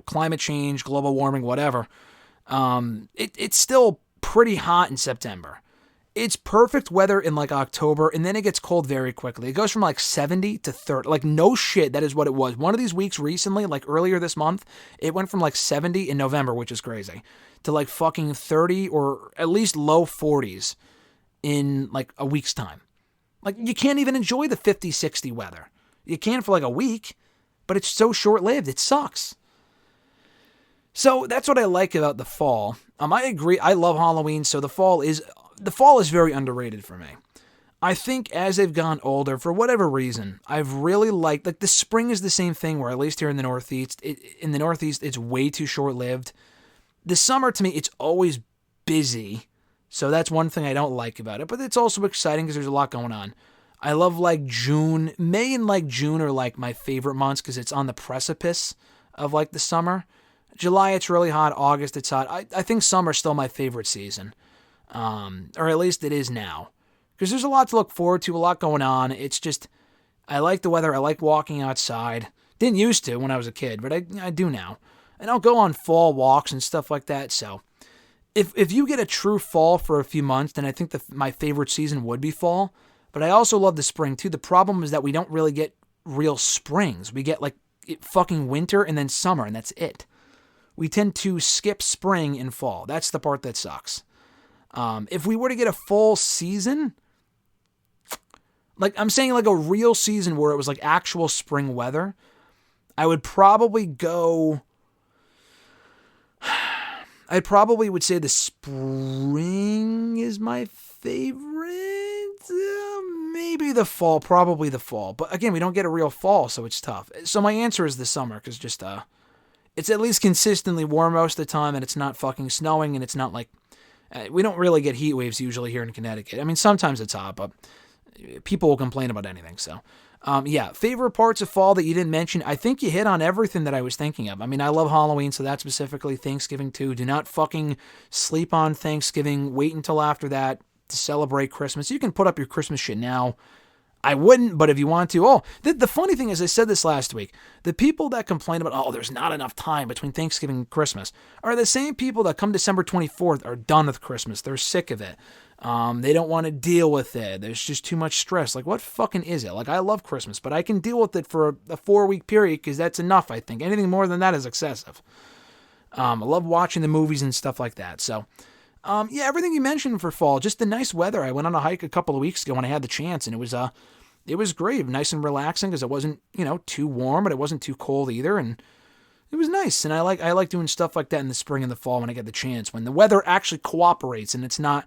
climate change, global warming, whatever. It's still pretty hot in September. It's perfect weather in like October, and then it gets cold very quickly. It goes from like 70 to 30. Like, no shit, that is what it was. One of these weeks recently, like earlier this month, it went from like 70 in November, which is crazy, to like fucking 30 or at least low 40s in like a week's time. Like, you can't even enjoy the 50, 60 weather. You can for like a week, but it's so short-lived. It sucks. So that's what I like about the fall. I agree. I love Halloween, so the fall is very underrated for me. I think as I've gone older, for whatever reason, I've really liked, like, the spring is the same thing, where at least here in the Northeast, it's way too short-lived. The summer, to me, it's always busy, so that's one thing I don't like about it, but it's also exciting because there's a lot going on. I love, like, June. May and, like, June are, like, my favorite months because it's on the precipice of, like, the summer. July, it's really hot. August, it's hot. I think summer's still my favorite season. Or at least it is now. Because there's a lot to look forward to, a lot going on. It's just, I like the weather. I like walking outside. Didn't used to when I was a kid, but I do now. And I'll go on fall walks and stuff like that. So if you get a true fall for a few months, then I think my favorite season would be fall. But I also love the spring too. The problem is that we don't really get real springs. We get like fucking winter and then summer, and that's it. We tend to skip spring and fall. That's the part that sucks. If we were to get a full season, like I'm saying, like a real season where it was like actual spring weather, I would probably go. I probably would say the spring is my favorite. Maybe the fall, probably the fall. But again, we don't get a real fall, so it's tough. So my answer is the summer, because just it's at least consistently warm most of the time, and it's not fucking snowing, and it's not like we don't really get heat waves usually here in Connecticut. I mean, sometimes it's hot, but people will complain about anything. So, favorite parts of fall that you didn't mention. I think you hit on everything that I was thinking of. I mean, I love Halloween, so that's specifically Thanksgiving too. Do not fucking sleep on Thanksgiving. Wait until after that to celebrate Christmas. You can put up your Christmas shit now. I wouldn't, but if you want to. Oh, the funny thing is, I said this last week, the people that complain about, there's not enough time between Thanksgiving and Christmas, are the same people that come December 24th are done with Christmas. They're sick of it. They don't want to deal with it. There's just too much stress. Like, what fucking is it? Like, I love Christmas, but I can deal with it for a 4-week period because that's enough, I think. Anything more than that is excessive. I love watching the movies and stuff like that. So, everything you mentioned for fall, just the nice weather. I went on a hike a couple of weeks ago when I had the chance, and it was great, nice and relaxing because it wasn't, too warm, but it wasn't too cold either, and it was nice. And I like doing stuff like that in the spring and the fall when I get the chance, when the weather actually cooperates and it's not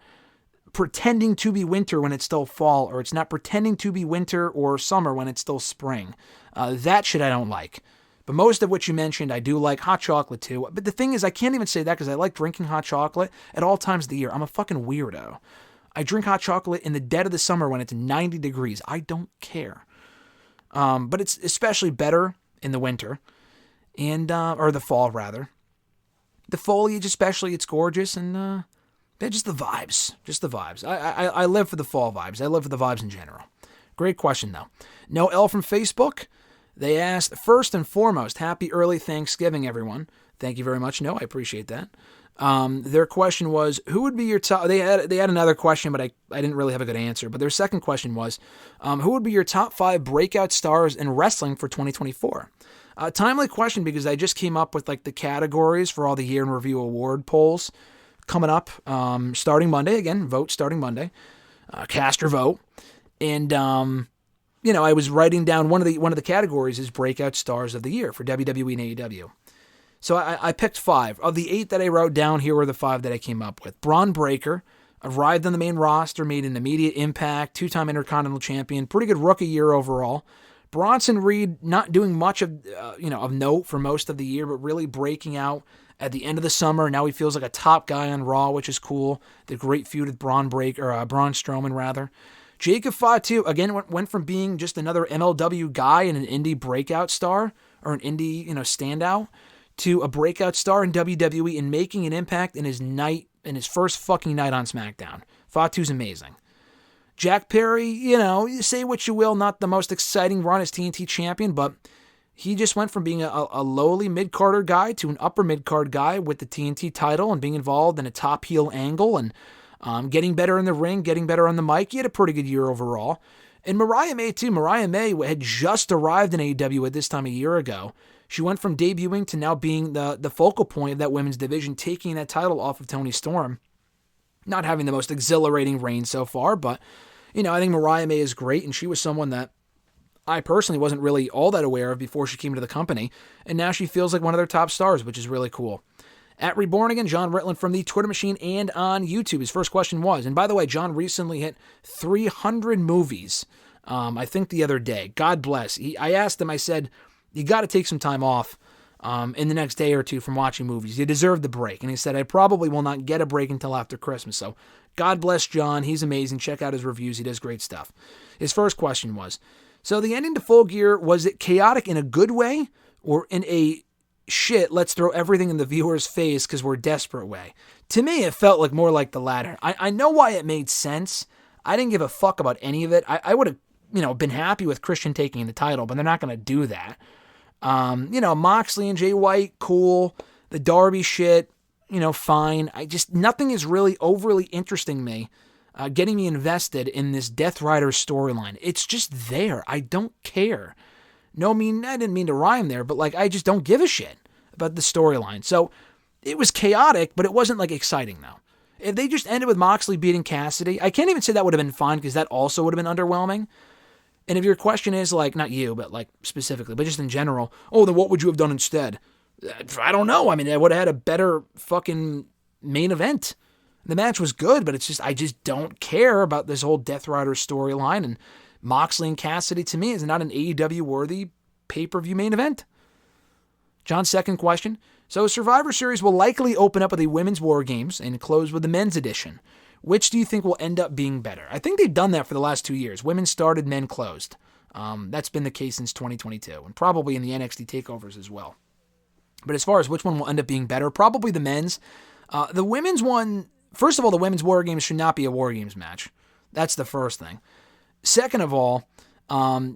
pretending to be winter when it's still fall, or it's not pretending to be winter or summer when it's still spring. That shit I don't like. But most of what you mentioned, I do like. Hot chocolate too. But the thing is, I can't even say that because I like drinking hot chocolate at all times of the year. I'm a fucking weirdo. I drink hot chocolate in the dead of the summer when it's 90 degrees. I don't care. But it's especially better in the winter, and or the fall rather. The foliage especially, it's gorgeous, and just the vibes. Just the vibes. I live for the fall vibes. I live for the vibes in general. Great question though. No L from Facebook. They asked, first and foremost, happy early Thanksgiving, everyone. Thank you very much. No, I appreciate that. Their question was, who would be your top... They had another question, but I didn't really have a good answer. But their second question was, who would be your top 5 breakout stars in wrestling for 2024? Timely question because I just came up with like the categories for all the Year in Review award polls coming up starting Monday. Again, vote starting Monday. Cast your vote. And... I was writing down one of the categories is breakout stars of the year for WWE and AEW. So I picked 5. Of the 8 that I wrote down, here were the 5 that I came up with. Braun Breaker arrived on the main roster, made an immediate impact, 2-time Intercontinental Champion, pretty good rookie year overall. Bronson Reed not doing much of note for most of the year, but really breaking out at the end of the summer. Now he feels like a top guy on Raw, which is cool. The great feud with Braun Strowman rather. Jacob Fatu, again, went from being just another MLW guy and an indie breakout star, or an indie, standout, to a breakout star in WWE and making an impact in his first fucking night on SmackDown. Fatu's amazing. Jack Perry, you say what you will, not the most exciting run as TNT champion, but he just went from being a lowly mid-carder guy to an upper mid-card guy with the TNT title and being involved in a top heel angle and getting better in the ring, getting better on the mic. He had a pretty good year overall. And Mariah May, too. Mariah May had just arrived in AEW at this time a year ago. She went from debuting to now being the focal point of that women's division, taking that title off of Toni Storm. Not having the most exhilarating reign so far, but, I think Mariah May is great, and she was someone that I personally wasn't really all that aware of before she came into the company, and now she feels like one of their top stars, which is really cool. At Reborn Again, John Ritland from the Twitter machine and on YouTube. His first question was, and by the way, John recently hit 300 movies, I think the other day. God bless. I asked him, I said, you got to take some time off in the next day or two from watching movies. You deserve the break. And he said, I probably will not get a break until after Christmas. So God bless John. He's amazing. Check out his reviews. He does great stuff. His first question was, so the ending to Full Gear, was it chaotic in a good way or in a shit, let's throw everything in the viewer's face because we're desperate way? To me, it felt like more like the latter. I know why it made sense. I didn't give a fuck about any of it. I would have, been happy with Christian taking the title, but they're not going to do that. Moxley and Jay White, cool. The Darby shit, fine. Nothing is really overly interesting me, getting me invested in this Death Rider storyline. It's just there. I don't care. I didn't mean to rhyme there, but I just don't give a shit about the storyline. So it was chaotic, but it wasn't exciting though. If they just ended with Moxley beating Cassidy, I can't even say that would have been fine because that also would have been underwhelming. And if your question is not you, but specifically, but just in general, then what would you have done instead? I don't know. I would have had a better fucking main event. The match was good, but I just don't care about this whole Death Rider storyline, and Moxley and Cassidy to me is not an AEW worthy pay-per-view main event. John's second question. So Survivor Series will likely open up with a women's War Games and close with the men's edition. Which do you think will end up being better? I think they've done that for the last 2 years. Women started, men closed. That's been the case since 2022, and probably in the NXT takeovers as well. But as far as which one will end up being better, probably the men's. The women's one, first of all, the women's War Games should not be a War Games match. That's the first thing. Second of all,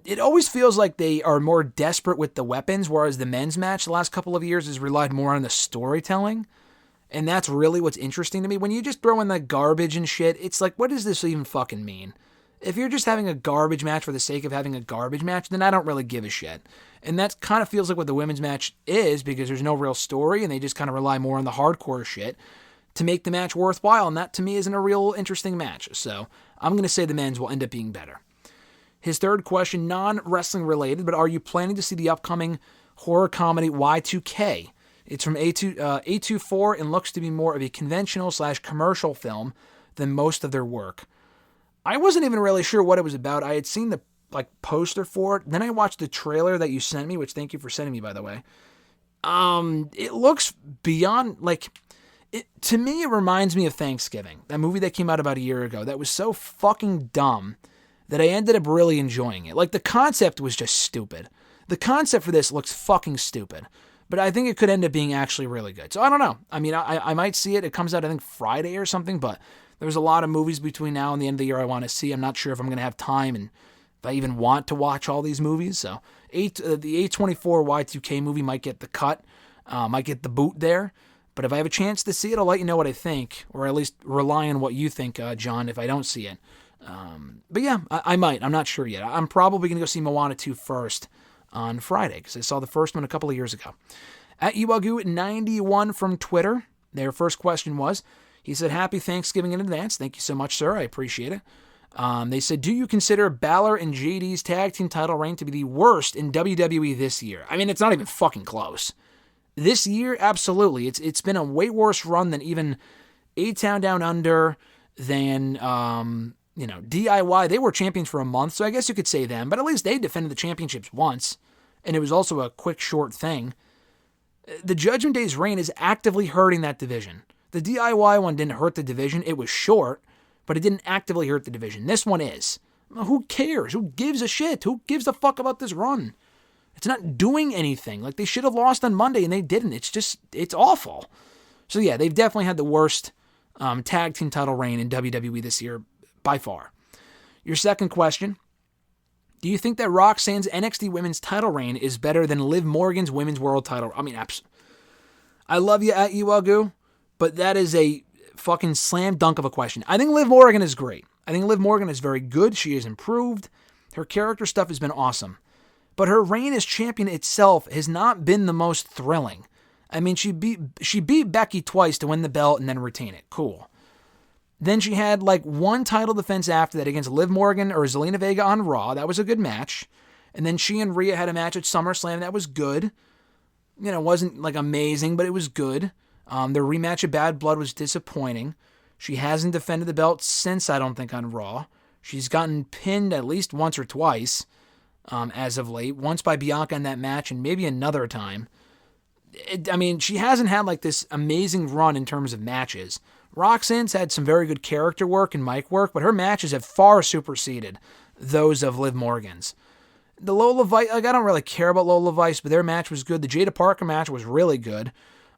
it always feels like they are more desperate with the weapons, whereas the men's match the last couple of years has relied more on the storytelling. And that's really what's interesting to me. When you just throw in the garbage and shit, it's what does this even fucking mean? If you're just having a garbage match for the sake of having a garbage match, then I don't really give a shit. And that kind of feels like what the women's match is, because there's no real story, and they just kind of rely more on the hardcore shit to make the match worthwhile, and that to me isn't a real interesting match. So I'm going to say the men's will end up being better. His third question, non-wrestling related, but are you planning to see the upcoming horror comedy Y2K? It's from A24 and looks to be more of a conventional/commercial film than most of their work. I wasn't even really sure what it was about. I had seen the poster for it. Then I watched the trailer that you sent me, which thank you for sending me, by the way. It looks beyond, to me it reminds me of Thanksgiving, that movie that came out about a year ago that was so fucking dumb that I ended up really enjoying it. The concept was just stupid. The concept for this looks fucking stupid. But I think it could end up being actually really good. So I don't know. I might see it. It comes out, I think, Friday or something. But there's a lot of movies between now and the end of the year I want to see. I'm not sure if I'm going to have time and if I even want to watch all these movies. So the A24 Y2K movie might get the cut. Might get the boot there. But if I have a chance to see it, I'll let you know what I think. Or at least rely on what you think, John, if I don't see it. But yeah, I might. I'm not sure yet. I'm probably going to go see Moana 2 first on Friday, because I saw the first one a couple of years ago. At Iwagu91 from Twitter, their first question was, he said, happy Thanksgiving in advance. Thank you so much, sir. I appreciate it. They said, do you consider Balor and JD's tag team title reign to be the worst in WWE this year? It's not even fucking close. This year, absolutely. It's been a way worse run than even A-Town Down Under, than DIY. They were champions for a month, so I guess you could say them, but at least they defended the championships once, and it was also a quick, short thing. The Judgment Day's reign is actively hurting that division. The DIY one didn't hurt the division. It was short, but it didn't actively hurt the division. This one is. Who cares? Who gives a shit? Who gives a fuck about this run? It's not doing anything. They should have lost on Monday, and they didn't. It's awful. So yeah, they've definitely had the worst tag team title reign in WWE this year, by far. Your second question, do you think that Roxanne's NXT Women's title reign is better than Liv Morgan's Women's World title? I mean, I love you at ULGoo, but that is a fucking slam dunk of a question. I think Liv Morgan is great. I think Liv Morgan is very good. She has improved. Her character stuff has been awesome. But her reign as champion itself has not been the most thrilling. I mean, she beat Becky twice to win the belt and then retain it. Cool. Then she had like one title defense after that against Liv Morgan or Zelina Vega on Raw. That was a good match. And then she and Rhea had a match at SummerSlam. That was good. You know, it wasn't like amazing, but it was good. Their rematch of Bad Blood was disappointing. She hasn't defended the belt since, I don't think, on Raw. She's gotten pinned at least once or twice as of late. Once by Bianca in that match and maybe another time. She hasn't had like this amazing run in terms of matches. Roxanne's had some very good character work and mic work, but her matches have far superseded those of Liv Morgan's. The Lola Vice, I don't really care about Lola Vice, but their match was good. The Jada Parker match was really good.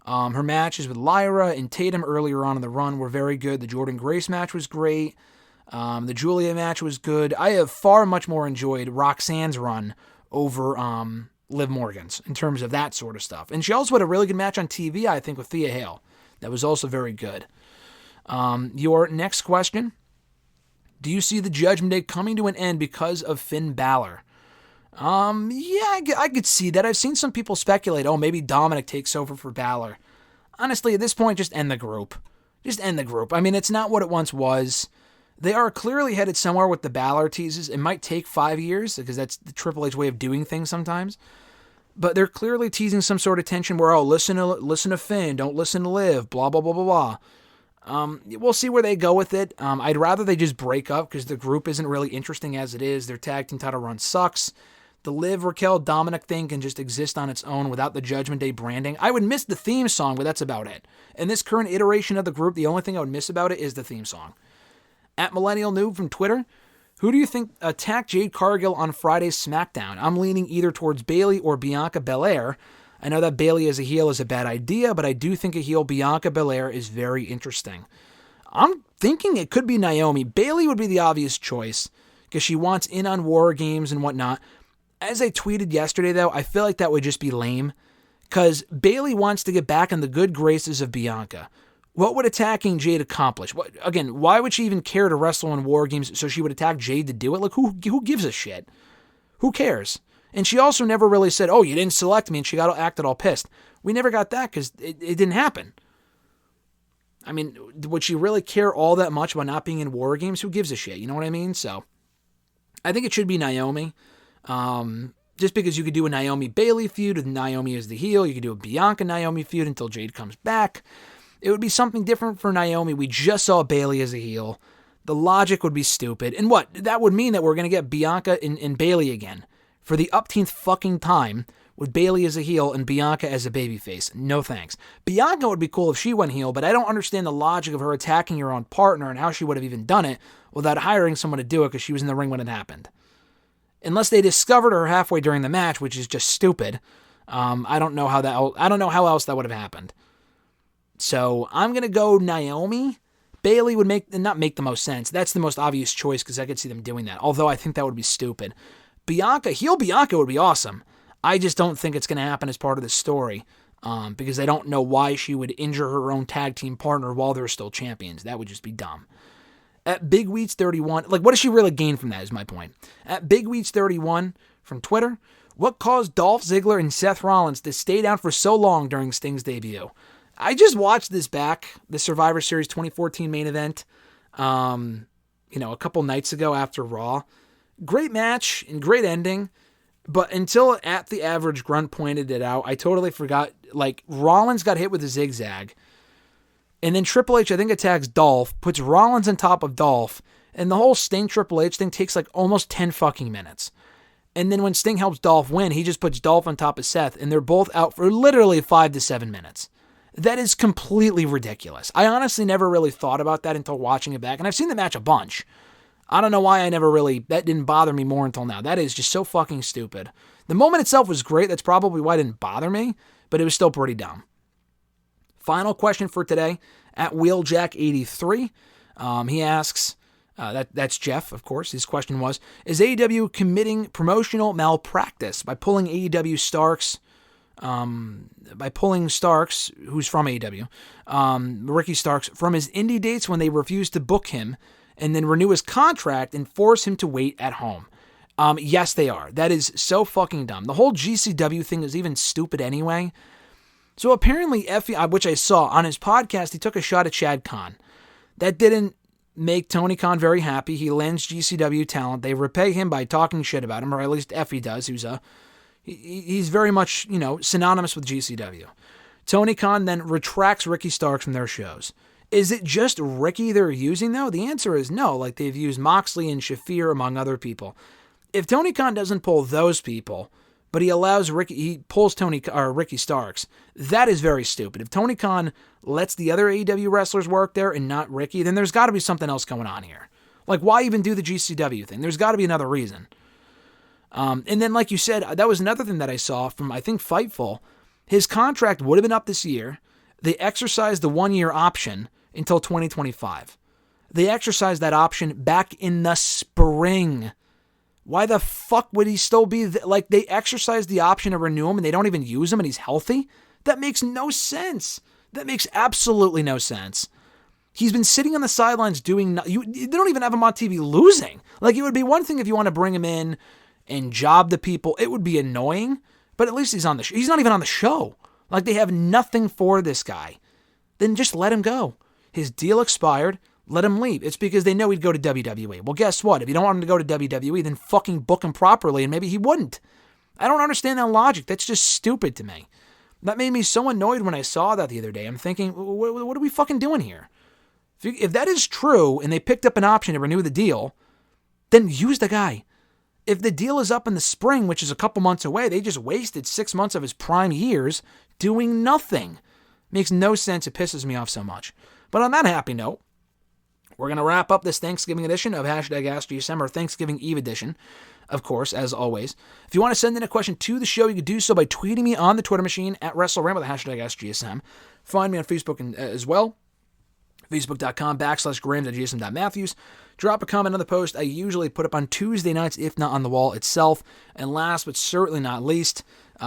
Her matches with Lyra and Tatum earlier on in the run were very good. The Jordan Grace match was great. The Julia match was good. I have far much more enjoyed Roxanne's run over Liv Morgan's in terms of that sort of stuff. And she also had a really good match on TV, I think, with Thea Hale. That was also very good. Your next question. Do you see the Judgment Day coming to an end because of Finn Balor? I could see that. I've seen some people speculate, maybe Dominic takes over for Balor. Honestly, at this point, just end the group. Just end the group. I mean, it's not what it once was. They are clearly headed somewhere with the Balor teases. It might take 5 years, because that's the Triple H way of doing things sometimes. But they're clearly teasing some sort of tension where, listen to Finn, don't listen to Liv, blah, blah, blah, blah, blah. We'll see where they go with it. I'd rather they just break up, because the group isn't really interesting as it is. Their tag team title run sucks. The Liv, Raquel, Dominic thing can just exist on its own without the Judgment Day branding. I would miss the theme song, but that's about it. In this current iteration of the group, the only thing I would miss about it is the theme song. At Millennial Noob from Twitter, who do you think attacked Jade Cargill on Friday's SmackDown? I'm leaning either towards Bayley or Bianca Belair. I know that Bayley as a heel is a bad idea, but I do think a heel Bianca Belair is very interesting. I'm thinking it could be Naomi. Bayley would be the obvious choice because she wants in on War Games and whatnot. As I tweeted yesterday, though, I feel like that would just be lame because Bayley wants to get back in the good graces of Bianca. What would attacking Jade accomplish? Why would she even care to wrestle in War Games so she would attack Jade to do it? Like, who gives a shit? Who cares? And she also never really said, you didn't select me, and she acted all pissed. We never got that because it didn't happen. I mean, would she really care all that much about not being in War Games? Who gives a shit? You know what I mean? So, I think it should be Naomi. Just because you could do a Naomi-Bayley feud with Naomi as the heel. You could do a Bianca-Naomi feud until Jade comes back. It would be something different for Naomi. We just saw Bayley as a heel. The logic would be stupid. And that would mean that we're going to get Bianca and Bayley again for the upteenth fucking time with Bayley as a heel and Bianca as a babyface. No thanks. Bianca would be cool if she went heel, but I don't understand the logic of her attacking her own partner and how she would have even done it without hiring someone to do it because she was in the ring when it happened. Unless they discovered her halfway during the match, which is just stupid. I don't know how else that would have happened. So I'm going to go Naomi. Bayley would not make the most sense. That's the most obvious choice because I could see them doing that. Although I think that would be stupid. Heel Bianca would be awesome. I just don't think it's going to happen as part of the story because I don't know why she would injure her own tag team partner while they're still champions. That would just be dumb. At Big Wheats 31, what does she really gain from that is my point. At Big Wheats 31 from Twitter, what caused Dolph Ziggler and Seth Rollins to stay down for so long during Sting's debut? I just watched this back, the Survivor Series 2014 main event, a couple nights ago after Raw. Great match and great ending, but until At the Average Grunt pointed it out, I totally forgot, Rollins got hit with a zigzag, and then Triple H, I think, attacks Dolph, puts Rollins on top of Dolph, and the whole Sting Triple H thing takes almost 10 fucking minutes. And then when Sting helps Dolph win, he just puts Dolph on top of Seth, and they're both out for literally 5 to 7 minutes. That is completely ridiculous. I honestly never really thought about that until watching it back, and I've seen the match a bunch. I don't know why that didn't bother me more until now. That is just so fucking stupid. The moment itself was great, that's probably why it didn't bother me, but it was still pretty dumb. Final question for today, at Wheeljack83. He asks, That's Jeff, of course. His question was, is AEW committing promotional malpractice by pulling AEW Starks, who's from AEW, Ricky Starks, from his indie dates when they refused to book him and then renew his contract and force him to wait at home? Yes, they are. That is so fucking dumb. The whole GCW thing is even stupid anyway. So apparently Effie, which I saw on his podcast, he took a shot at Shad Khan. That didn't make Tony Khan very happy. He lends GCW talent. They repay him by talking shit about him, or at least Effie does, he's very much, synonymous with GCW. Tony Khan then retracts Ricky Starks from their shows. Is it just Ricky they're using, though? The answer is no, like they've used Moxley and Shafir, among other people. If Tony Khan doesn't pull those people, but he pulls Ricky Starks, that is very stupid. If Tony Khan lets the other AEW wrestlers work there and not Ricky, then there's got to be something else going on here. Like, why even do the GCW thing? There's got to be another reason. And then, like you said, that was another thing that I saw from, I think, Fightful. His contract would have been up this year. They exercised the 1-year option until 2025. They exercised that option back in the spring. Why the fuck would he still be like, they exercised the option to renew him and they don't even use him and he's healthy? That makes no sense. That makes absolutely no sense. He's been sitting on the sidelines doing they don't even have him on TV losing. Like, it would be one thing if you want to bring him in and job the people. It would be annoying, but at least he's on the show. He's not even on the show. Like, they have nothing for this guy. Then just let him go. His deal expired. Let him leave. It's because they know he'd go to WWE. Well, guess what? If you don't want him to go to WWE, then fucking book him properly, and maybe he wouldn't. I don't understand that logic. That's just stupid to me. That made me so annoyed when I saw that the other day. I'm thinking, what are we fucking doing here? If that is true, and they picked up an option to renew the deal, then use the guy. If the deal is up in the spring, which is a couple months away, they just wasted 6 months of his prime years doing nothing. Makes no sense. It pisses me off so much. But on that happy note, we're going to wrap up this Thanksgiving edition of #AskGSM, or Thanksgiving Eve edition, of course, as always. If you want to send in a question to the show, you can do so by tweeting me on the Twitter machine at WrestleRant with the #AskGSM. Find me on Facebook as well, facebook.com/grams@gsm.matthews. Drop a comment on the post I usually put up on Tuesday nights, if not on the wall itself. And last but certainly not least,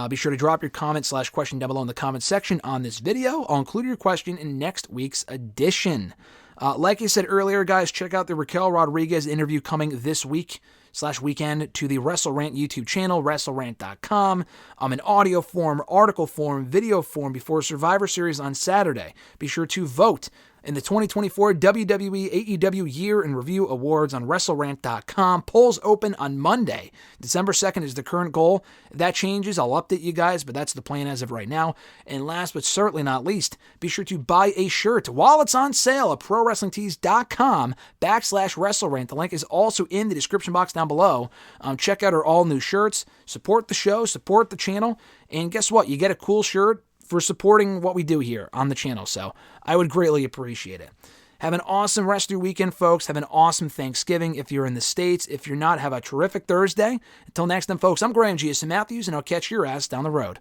be sure to drop your comment/question down below in the comment section on this video. I'll include your question in next week's edition. Like I said earlier, guys, check out the Raquel Rodriguez interview coming this week/weekend to the WrestleRant YouTube channel, WrestleRant.com. In audio form, article form, video form before Survivor Series on Saturday. Be sure to vote in the 2024 WWE AEW Year in Review Awards on WrestleRant.com. Polls open on Monday. December 2nd is the current goal. If that changes, I'll update you guys, but that's the plan as of right now. And last but certainly not least, be sure to buy a shirt while it's on sale at ProWrestlingTees.com/WrestleRant. The link is also in the description box down below. Check out our all new shirts. Support the show, support the channel, and guess what? You get a cool shirt for supporting what we do here on the channel, so I would greatly appreciate it. Have an awesome rest of your weekend, folks. Have an awesome Thanksgiving if you're in the States. If you're not, have a terrific Thursday. Until next time, folks, I'm Graham GSM Matthews, and I'll catch your ass down the road.